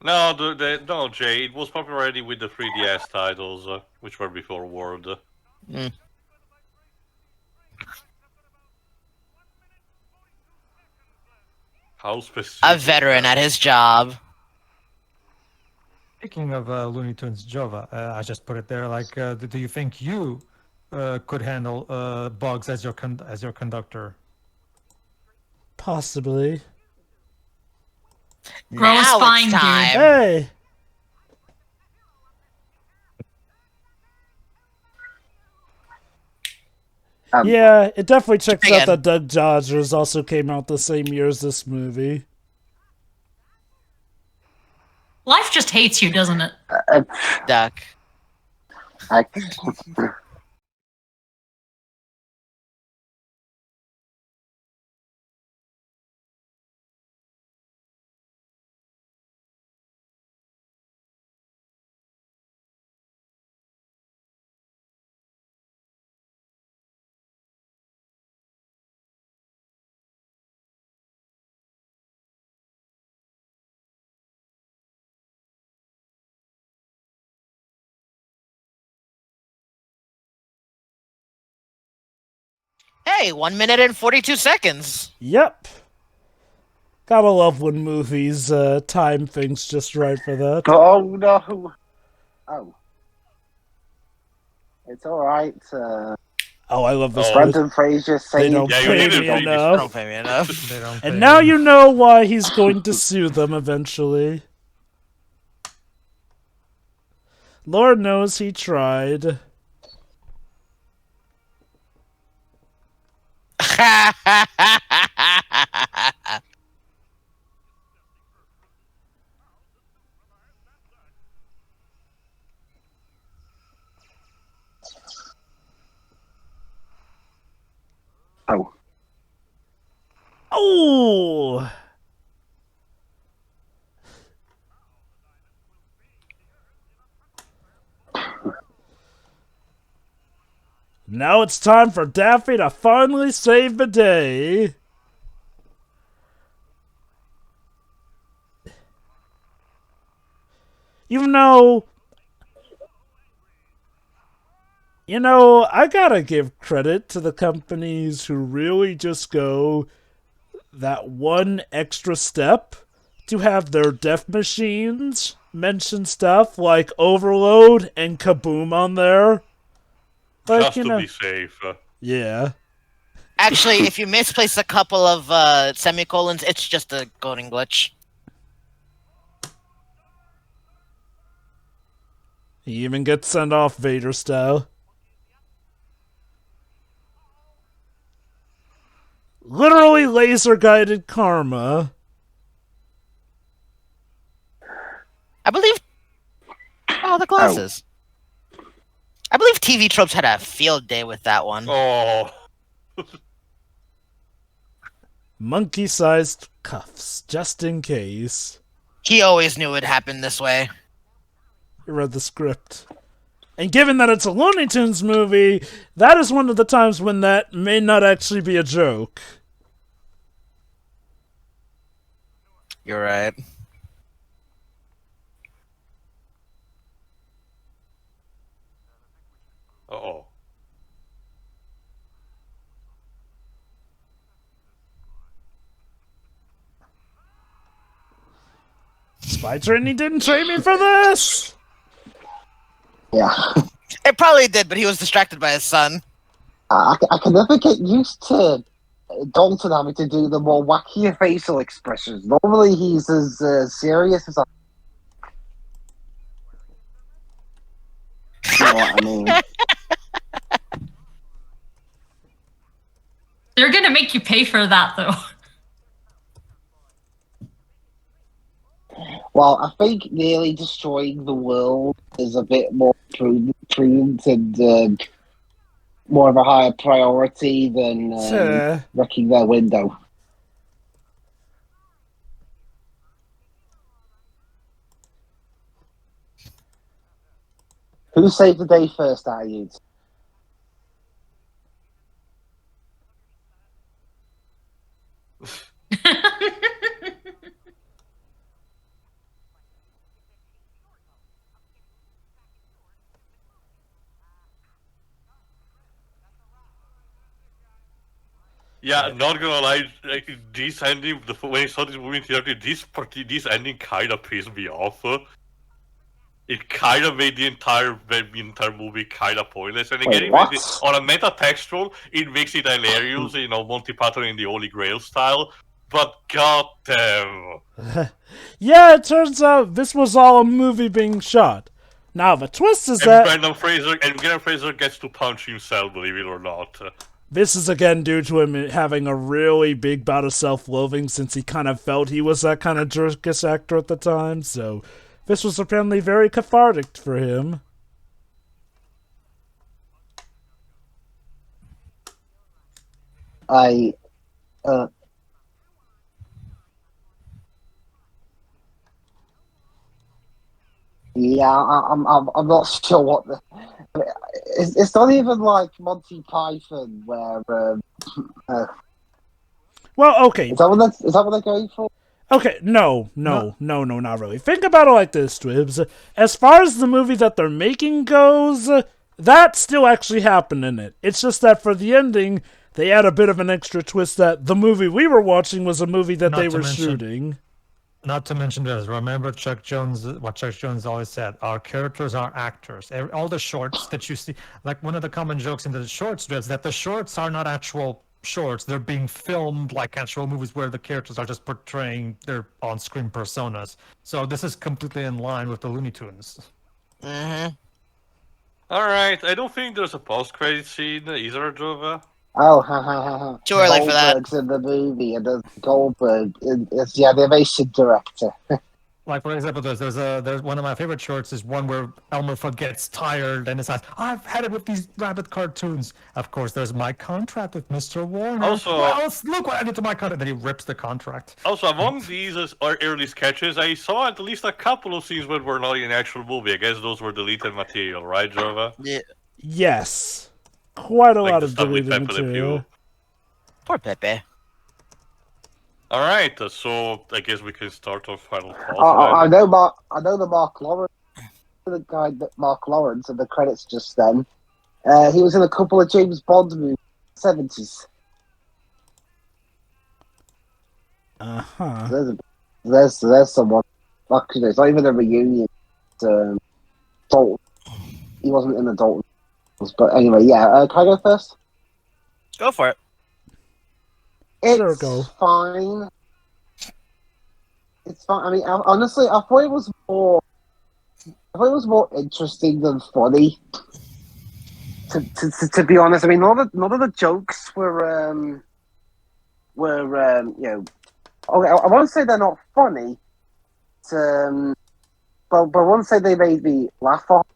No, no, Jay. It was popular already with the 3DS titles, which were before World. Mm. How specific? A veteran at his job. Speaking of Looney Tunes, Jova, I just put it there. Like, do you think you could handle Bugs as your conductor? Possibly. Grow a Now spine, it's dude. time. Hey! Yeah, it definitely checks out Again. that Doug Dodgers also came out the same year as this movie. Life just hates you, doesn't it? Duck. I, Hey, 1 minute and 42 seconds. Yep. Gotta love when movies time things just right for that. oh no! Oh, it's all right. Oh, I love this Oh. movie. Brendan Fraser They saying, don't Yeah, you pay needed me Fraser. enough. Don't pay me enough. They don't pay And now me. you know why he's going to sue them eventually. Lord knows he tried. "Oh, Oh! Now it's time for Daffy to finally save the day. You know, I gotta give credit to the companies who really just go that one extra step to have their death machines mention stuff like Overload and Kaboom on there. Like, Just to be safe. Yeah. Actually, if you misplace a couple of semicolons, it's just a coding glitch. He even gets sent off Vader style. Literally laser-guided karma. I believe. Oh, the glasses. I believe TV Tropes had a field day with that one. Oh. Monkey-sized cuffs, just in case. He always knew it happened this way. You read the script. And given that it's a Looney Tunes movie, that is one of the times when that may not actually be a joke. You're right. Uh-oh. Spy training didn't train me for this! yeah." It probably did, but he was distracted by his son. I can never get used to Dalton having to do the more wackier facial expressions. Normally he's as serious as I... You know what I mean? They're gonna make you pay for that, though. Well, I think nearly destroying the world is a bit more prudent and more of a higher priority than wrecking their window. Who saved the day first out of you? Yeah, not gonna lie, like, this ending, when I saw this movie in theater, this ending kind of pissed me off. It kind of made the entire movie kind of pointless. And again, on a meta-textual, it makes it hilarious, you know, Monty Python in the Holy Grail style. But goddamn. Yeah, it turns out this was all a movie being shot. Now, the twist is that... Brendan Fraser gets to punch himself, believe it or not. This is again due to him having a really big bout of self-loathing since he kind of felt he was that kind of jerkish actor at the time, so this was apparently very cathartic for him. Yeah, I'm not sure what the... It's not even like Monty Python, where... Well, okay. Is that what they're going for? Okay, no, not really. Think about it like this, Twibs. As far as the movie that they're making goes, that still actually happened in it. It's just that for the ending, they add a bit of an extra twist that the movie we were watching was a movie that they were shooting. Not to mention this, remember what Chuck Jones always said, our characters are actors. All the shorts that you see, like one of the common jokes in the shorts is that the shorts are not actual shorts. They're being filmed like actual movies where the characters are just portraying their on-screen personas. So this is completely in line with the Looney Tunes. Mm-hmm. Alright, I don't think there's a post-credit scene either, Jova. Oh, Too early for that. Goldberg's in the movie, and there's Goldberg is the animation director. Like, for example, there's one of my favorite shorts is one where Elmer Fudd gets tired and says, I've had it with these rabbit cartoons. Of course, there's my contract with Mr. Warner. Also, well, look what I did to my contract. Then he rips the contract. Also, among these early sketches, I saw at least a couple of scenes that were not in the actual movie. I guess those were deleted material, right, Jova? Yeah. Yes. Quite a lot of stuff with deleted Pepe Le material. Pew. Poor Pepe. Alright, so I guess we can start our final thoughts. I know the Mark Lawrence, the guy that Mark Lawrence, and the credits just then. He was in a couple of James Bond movies in the 70s. There's someone. Actually, it's not even a reunion. Dalton. He wasn't in the Dalton. But anyway, yeah. Can I go first? Go for it. It's fine. It's fine. I mean, honestly, I thought it was more interesting than funny. To be honest, I mean, none of the jokes were you know. Okay, I won't say they're not funny. But I won't say they made me laugh off.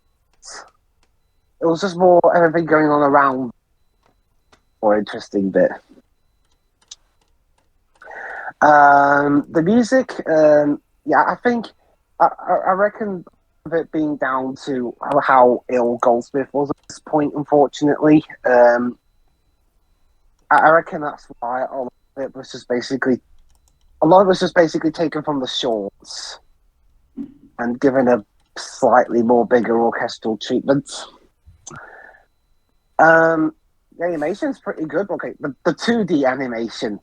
It was just more everything going on around. More interesting bit. The music, yeah, I think, I reckon it being down to how ill Goldsmith was at this point, unfortunately. I reckon that's why a lot of it was just basically taken from the shorts and given a slightly more bigger orchestral treatment. The animation's pretty good. Okay, the 2D animation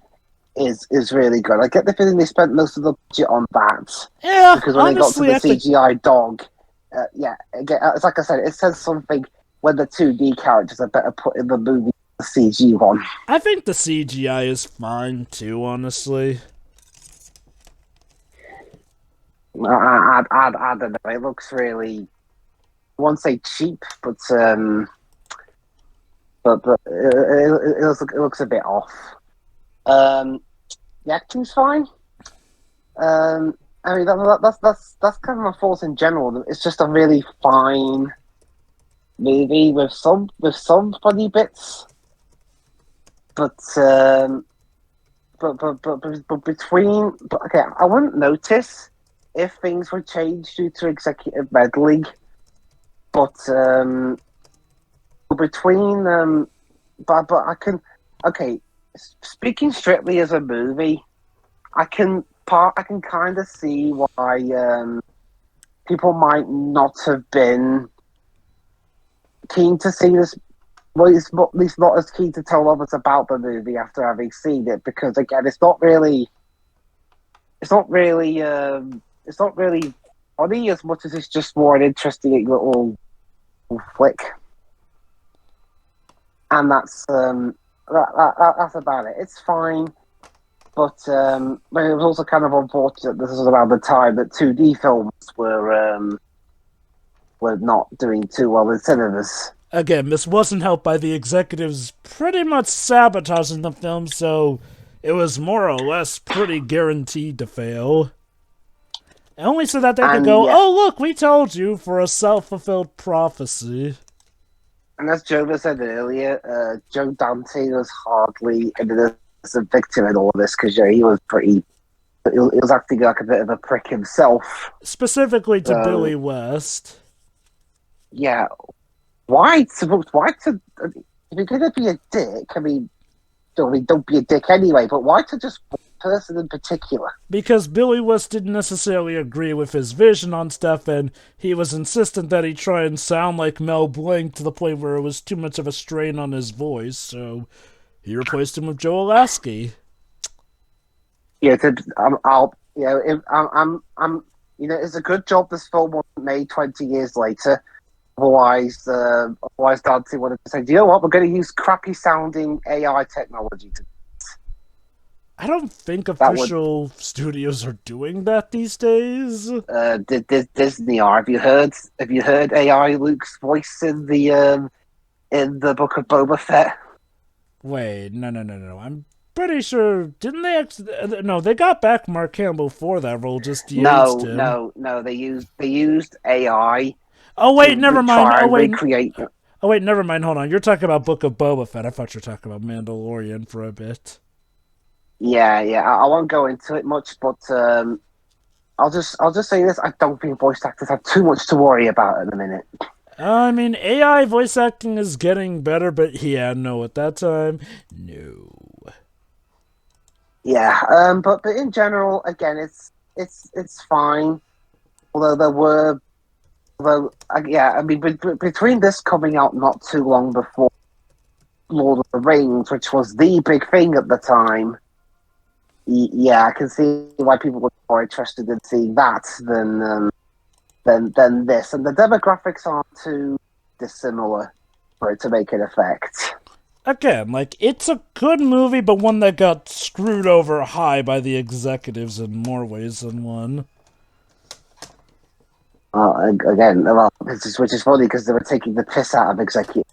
is really good. I get the feeling they spent most of the budget on that. Yeah, because when honestly, they got to the CGI dog, yeah, again, it's like I said, it says something when the 2D characters are better put in the movie the CG one. I think the CGI is fine too, honestly. I don't know. It looks really, I won't say cheap, but it looks a bit off. The acting's fine. I mean, that's kind of my thoughts in general. It's just a really fine movie with some funny bits, but between okay, I wouldn't notice if things were changed due to executive meddling, but between but I can speaking strictly as a movie, I can kind of see why people might not have been keen to see this. Well, at least not as keen to tell others about the movie after having seen it, because again, it's not really funny as much as it's just more an interesting little flick, and that's about it. It's fine. But it was also kind of unfortunate this was around the time that 2D films were not doing too well in cinemas. Again, this wasn't helped by the executives pretty much sabotaging the film, so it was more or less pretty guaranteed to fail. Only so that they could go, oh look, we told you, for a self-fulfilled prophecy. And as Jova said earlier, Joe Dante was hardly as a victim in all of this, because he was he was acting like a bit of a prick himself. Specifically to Billy West. Yeah. Why to if you're gonna be a dick, I mean, don't be a dick anyway, but why to just one person in particular? Because Billy West didn't necessarily agree with his vision on stuff, and he was insistent that he try and sound like Mel Blanc to the point where it was too much of a strain on his voice, so he replaced him with Joe Lasky. Yeah, it's a good job this film wasn't made 20 years later. Otherwise Dante would have said, you know what, we're going to use crappy sounding AI technology to. I don't think official studios are doing that these days. Disney are. Have you heard AI Luke's voice in the Book of Boba Fett? Wait, no. I'm pretty sure, didn't they no, they got back Mark Hamill for that role, just used him. No, they used AI. Oh wait, never mind. Recreate. Oh wait, never mind. Hold on. You're talking about Book of Boba Fett. I thought you were talking about Mandalorian for a bit. Yeah. I won't go into it much, but I'll just say this: I don't think voice actors have too much to worry about at the minute. I mean, AI voice acting is getting better, but yeah, no, at that time, no. Yeah, but in general, again, it's fine. Between this coming out not too long before Lord of the Rings, which was the big thing at the time, yeah, I can see why people were more interested in seeing that than this. And the demographics aren't too dissimilar for it to make an effect. Again, it's a good movie, but one that got screwed over high by the executives in more ways than one. Which is funny because they were taking the piss out of executives.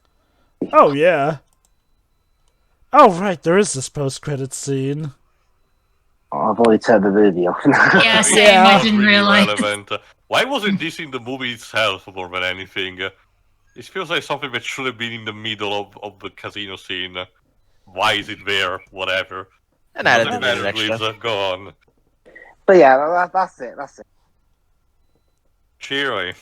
Oh, yeah. Oh, right, there is this post-credits scene. Oh, I've already turned the movie off. Yeah, same, I didn't realize. Relevant. Why wasn't this in the movie itself more than anything? It feels like something that should have been in the middle of the casino scene. Why is it there? Whatever. And added extra. Go on. But yeah, that's it. Cheery.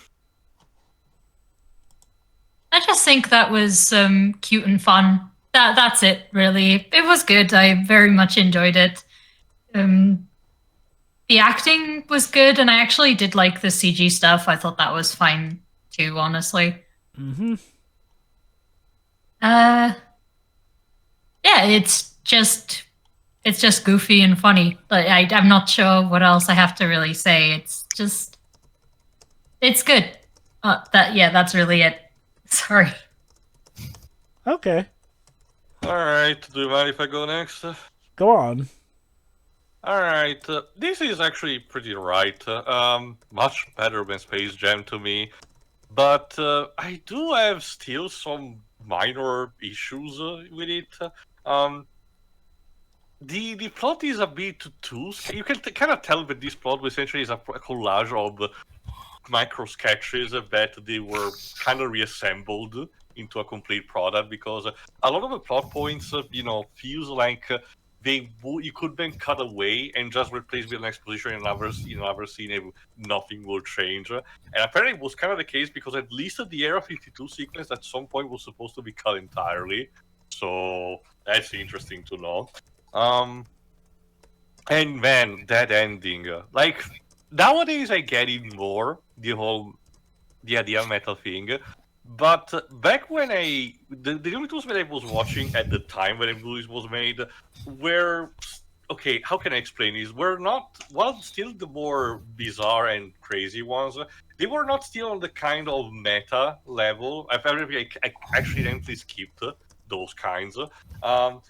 I just think that was cute and fun. That's it, really. It was good. I very much enjoyed it. The acting was good, and I actually did like the CG stuff. I thought that was fine too, honestly. Mm-hmm. Yeah, it's just goofy and funny. But I'm not sure what else I have to really say. It's good. That's really it. Sorry. Okay. Alright, do you mind if I go next? Go on. Alright, this is actually pretty right. Much better than Space Jam to me. But I do have still some minor issues with it. The plot is a bit too... You can kind of tell that this plot essentially is a collage of micro sketches that they were kind of reassembled into a complete product, because a lot of the plot points, feels like you could then cut away and just replace with an exposition in another scene and nothing will change. And apparently it was kind of the case, because at least the Area 52 sequence at some point was supposed to be cut entirely. So that's interesting to know. And then that ending, like nowadays I get it more, the idea metal thing. But back when the Looney Tunes that I was watching at the time when the movie was made were, okay, how can I explain this? Still the more bizarre and crazy ones. They were not still on the kind of meta level. I accidentally skipped those kinds.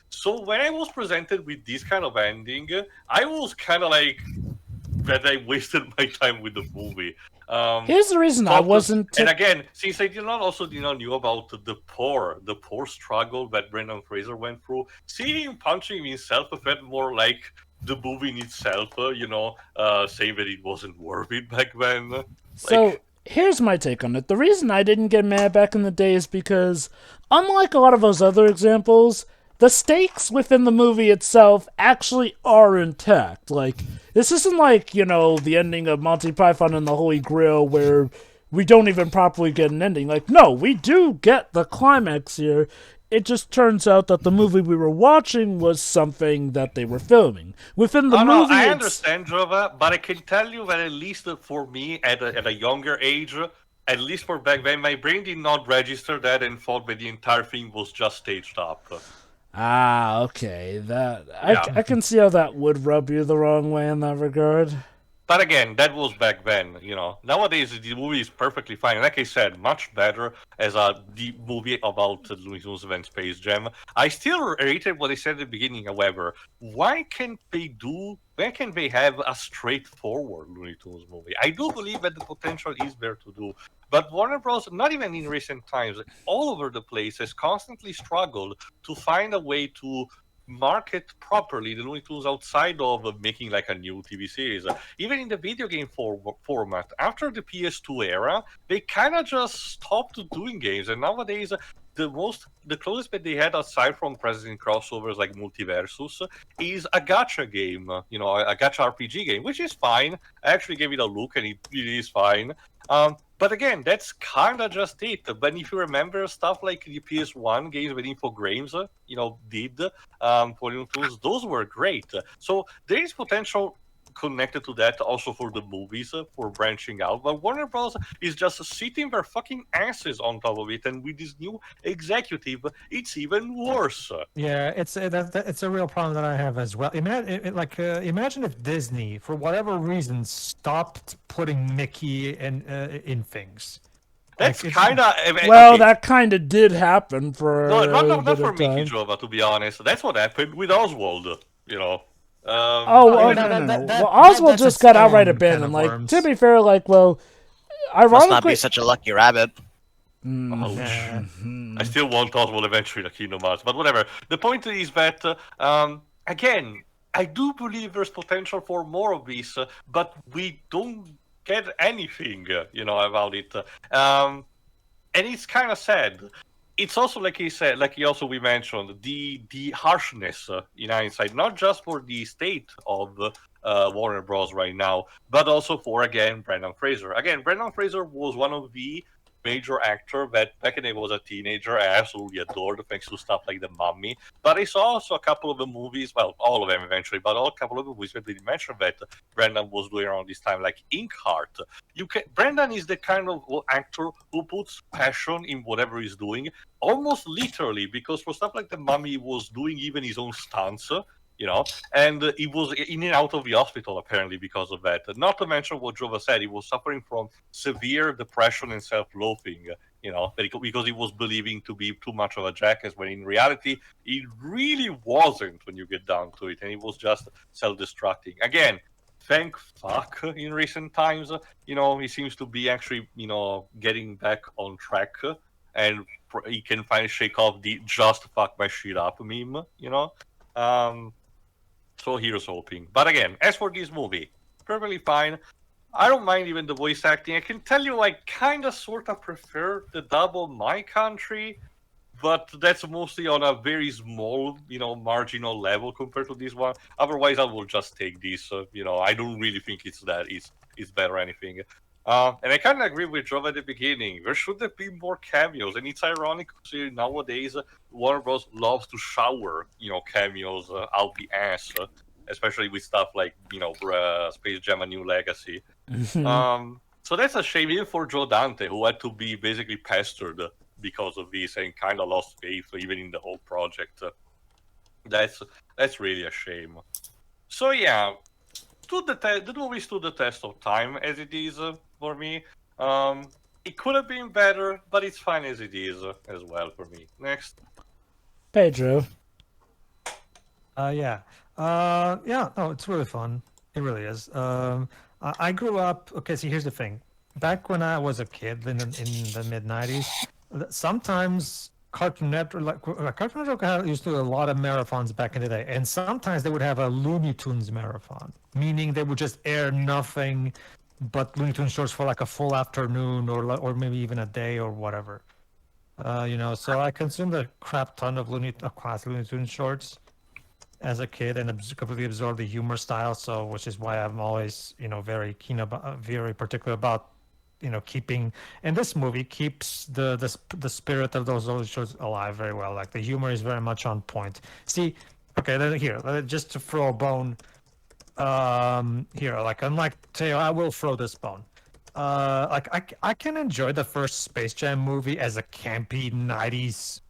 So when I was presented with this kind of ending, I was kind of like that I wasted my time with the movie. Here's the reason I wasn't. And again, since I knew about the poor struggle that Brendan Fraser went through, seeing him punching himself felt more like the movie in itself. Saying that it wasn't worth it back then. So here's my take on it. The reason I didn't get mad back in the day is because, unlike a lot of those other examples, the stakes within the movie itself actually are intact. Like, this isn't like, the ending of Monty Python and the Holy Grail where we don't even properly get an ending. Like, no, we do get the climax here. It just turns out that the movie we were watching was something that they were filming. Within the movie... I understand, Jova, but I can tell you that at least for me, at a younger age, at least for back then, my brain did not register that and thought that the entire thing was just staged up. Ah, okay. I can see how that would rub you the wrong way in that regard. But again, that was back then, Nowadays, the movie is perfectly fine. Like I said, much better as the movie about Looney Tunes than Space Jam. I still reiterate what I said at the beginning, however. Why can't they have a straightforward Looney Tunes movie? I do believe that the potential is there to do. But Warner Bros., not even in recent times, all over the place, has constantly struggled to find a way to market properly the Looney Tunes outside of making like a new TV series. Even in the video game format, after the PS2 era, they kind of just stopped doing games. And nowadays, the closest that they had aside from present crossovers like Multiversus is a gacha game, a gacha RPG game, which is fine. I actually gave it a look and it is fine. But again, that's kind of just it. But if you remember stuff like the PS1 games with Infogrames, did for Looney Tunes, those were great. So there is potential connected to that also for the movies, for branching out. But Warner Bros. Is just sitting their fucking asses on top of it, and with this new executive, it's even worse. Yeah, it's a real problem that I have as well. Imagine if Disney, for whatever reason, stopped putting Mickey in things. That's kind of... that kind of did happen for not for Mickey Jova, to be honest. That's what happened with Oswald, no. Well, Oswald just got outright abandoned. Like, to be fair, ironically... Must not be such a lucky rabbit. I still want Oswald eventually in Kingdom Hearts, but whatever. The point is that, again, I do believe there's potential for more of this, but we don't get anything, about it. And it's kind of sad. It's also, like he said, we mentioned, the harshness in hindsight, not just for the state of Warner Bros. Right now, but also for, again, Brendan Fraser. Again, Brendan Fraser was one of the major actor that back when I was a teenager I absolutely adored, thanks to stuff like The Mummy. But I saw also a couple of the movies, well, all of them eventually, but a couple of the movies that didn't mention that Brendan was doing around this time, like Inkheart. Brendan is the kind of actor who puts passion in whatever he's doing, almost literally, because for stuff like The Mummy, he was doing even his own stunts. And he was in and out of the hospital apparently because of that. Not to mention what Jova said, he was suffering from severe depression and self-loathing because he was believing to be too much of a jackass, when in reality he really wasn't when you get down to it, and he was just self-destructing. Again, thank fuck in recent times, he seems to be actually, getting back on track, and he can finally shake off the just fuck my shit up meme, so here's hoping. But again, as for this movie, perfectly fine. I don't mind even the voice acting. I can tell you I kind of sort of prefer the dub of My Country, but that's mostly on a very small, marginal level compared to this one. Otherwise, I will just take this. I don't really think it's better or anything. And I kind of agree with Jova at the beginning. There should have been more cameos, and it's ironic considering nowadays Warner Bros. Loves to shower, cameos out the ass. Especially with stuff like, Space Jam: A New Legacy. So that's a shame, even for Joe Dante, who had to be basically pestered because of this and kind of lost faith even in the whole project. That's really a shame. So yeah, the movie stood the test of time as it is for me. It could have been better, but it's fine as it is as well for me. Next. Pedro. Yeah, no, it's really fun. It really is. I grew up. Okay, see, here's the thing. Back when I was a kid in the mid '90s, sometimes Cartoon Network used to do a lot of marathons back in the day, and sometimes they would have a Looney Tunes marathon, meaning they would just air nothing but Looney Tunes shorts for like a full afternoon or maybe even a day or whatever. So I consumed a crap ton of classic Looney Tunes shorts as a kid and completely absorbed the humor style. So, which is why I'm always, very particular about, keeping. And this movie keeps the spirit of those shows alive very well. Like the humor is very much on point. See, okay, then here, just to throw a bone. Here, like unlike Teo, I will throw this bone. I can enjoy the first Space Jam movie as a campy '90s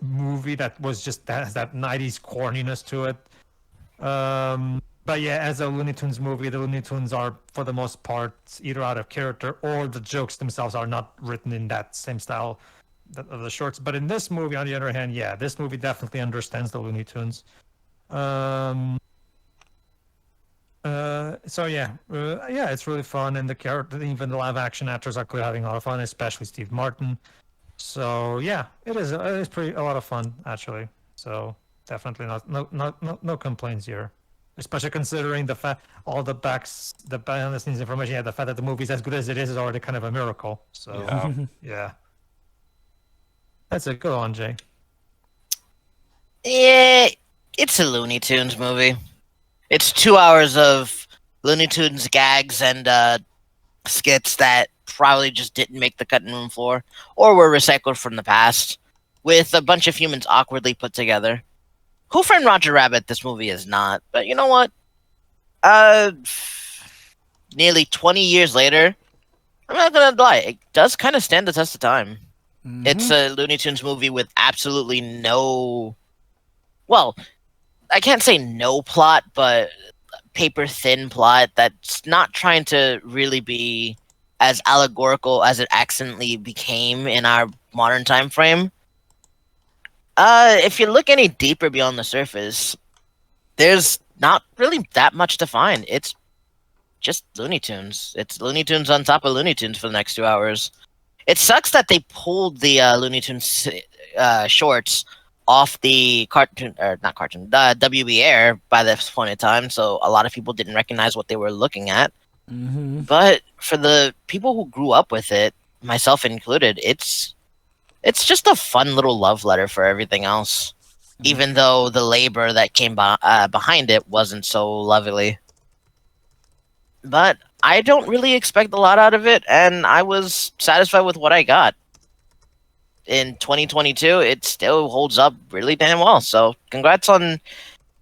movie that was just has that '90s corniness to it. But yeah, as a Looney Tunes movie, the Looney Tunes are for the most part either out of character or the jokes themselves are not written in that same style of the shorts. But in this movie, on the other hand, yeah, this movie definitely understands the Looney Tunes. So yeah, it's really fun, and the character, even the live action actors are clearly having a lot of fun, especially Steve Martin. So yeah, it is a lot of fun actually. So definitely no complaints here, especially considering the fact all the behind the scenes information. Yeah, the fact that the movie's as good as it is already kind of a miracle. So yeah, that's it. Go on, Jay. Yeah, it's a Looney Tunes movie. It's 2 hours of Looney Tunes gags and skits that probably just didn't make the cutting room floor or were recycled from the past with a bunch of humans awkwardly put together. Who Framed Roger Rabbit? This movie is not. But you know what? Nearly 20 years later, I'm not going to lie. It does kind of stand the test of time. Mm-hmm. It's a Looney Tunes movie with absolutely no... Well, I can't say no plot, but paper-thin plot that's not trying to really be as allegorical as it accidentally became in our modern time frame. If you look any deeper beyond the surface, there's not really that much to find. It's just Looney Tunes. It's Looney Tunes on top of Looney Tunes for the next 2 hours. It sucks that they pulled the Looney Tunes shorts off the WB Air by this point in time, so a lot of people didn't recognize what they were looking at. Mm-hmm. But for the people who grew up with it, myself included, it's just a fun little love letter for everything else, even though the labor that came behind it wasn't so lovely. But I don't really expect a lot out of it, and I was satisfied with what I got. In 2022, it still holds up really damn well. So congrats on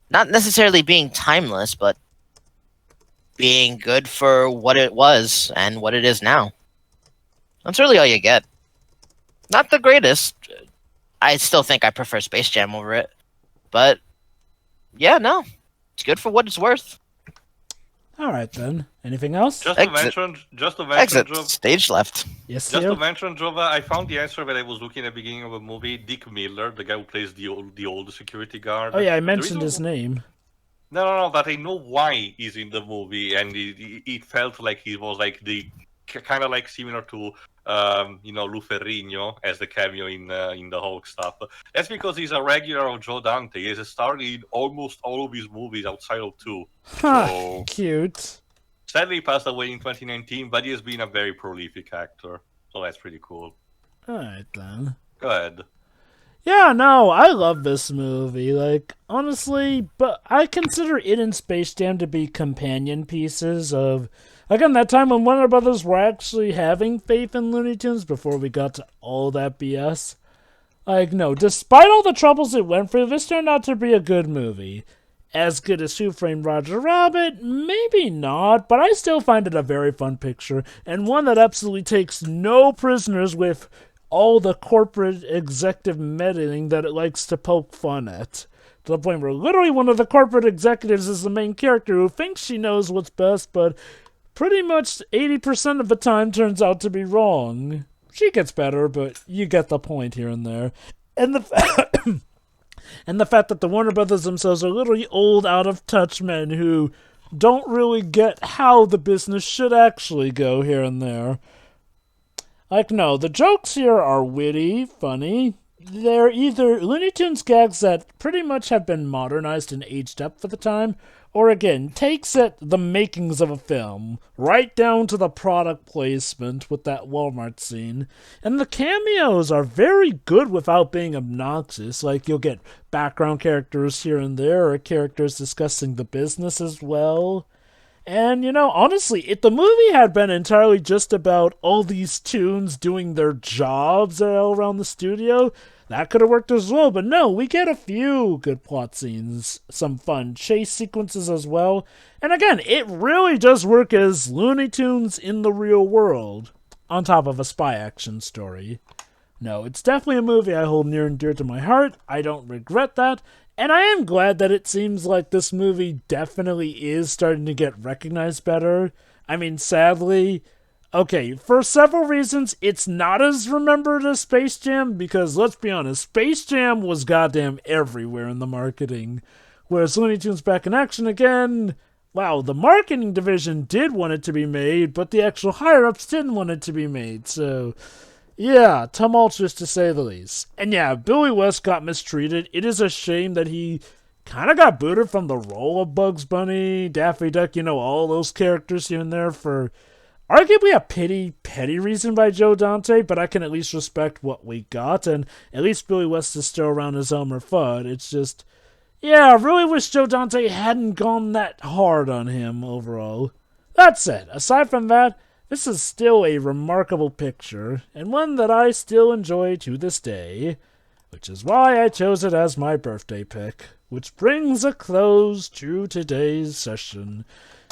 not necessarily being timeless, but being good for what it was and what it is now. That's really all you get. Not the greatest. I still think I prefer Space Jam over it. But yeah, no. It's good for what it's worth. All right, then. Anything else? Just to mention, Exit. Jova, Stage left. Yes, just Theo? to mention, Jova, I found the answer when I was looking at the beginning of the movie. Dick Miller, the guy who plays the old security guard. Oh, yeah, I mentioned his name. No, but I know why he's in the movie, and it felt like he was like the kind of like similar to Lou Ferrigno as the cameo in the Hulk stuff. That's because he's a regular of Joe Dante. He has starred in almost all of his movies outside of 2. Huh, So, cute. sadly, he passed away in 2019, but he has been a very prolific actor, so that's pretty cool. All right, then. Go ahead. Yeah, no, I love this movie. Like, honestly, but I consider it and Space Jam to be companion pieces of, again, that time when Warner Brothers were actually having faith in Looney Tunes before we got to all that BS. Like, no, despite all the troubles it went through, this turned out to be a good movie. As good as Who Framed Roger Rabbit? Maybe not, but I still find it a very fun picture, and one that absolutely takes no prisoners with all the corporate executive meddling that it likes to poke fun at. To the point where literally one of the corporate executives is the main character who thinks she knows what's best, but pretty much 80% of the time turns out to be wrong. She gets better, but you get the point here and there. And the and the fact that the Warner Brothers themselves are literally old, out-of-touch men who don't really get how the business should actually go here and there. Like, no, the jokes here are witty, funny. They're either Looney Tunes gags that pretty much have been modernized and aged up for the time, or again, takes at the makings of a film, right down to the product placement with that Walmart scene. And the cameos are very good without being obnoxious. Like, you'll get background characters here and there, or characters discussing the business as well. And, honestly, if the movie had been entirely just about all these tunes doing their jobs all around the studio, that could have worked as well. But no, we get a few good plot scenes, some fun chase sequences as well. And again, it really does work as Looney Tunes in the real world, on top of a spy action story. No, it's definitely a movie I hold near and dear to my heart. I don't regret that. And I am glad that it seems like this movie definitely is starting to get recognized better. I mean, sadly, okay, for several reasons, it's not as remembered as Space Jam, because let's be honest, Space Jam was goddamn everywhere in the marketing. Whereas Looney Tunes Back in Action, again, wow, the marketing division did want it to be made, but the actual higher-ups didn't want it to be made, so yeah, tumultuous to say the least. And yeah, Billy West got mistreated. It is a shame that he kind of got booted from the role of Bugs Bunny, Daffy Duck, all those characters here and there for arguably a petty reason by Joe Dante, but I can at least respect what we got, and at least Billy West is still around as Elmer Fudd. It's just, yeah, I really wish Joe Dante hadn't gone that hard on him overall. That said, aside from that, this is still a remarkable picture, and one that I still enjoy to this day, which is why I chose it as my birthday pick, which brings a close to today's session.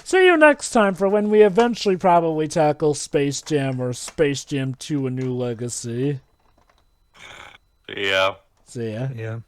See you next time for when we eventually probably tackle Space Jam or Space Jam 2: A New Legacy. Yeah. See ya. Yeah.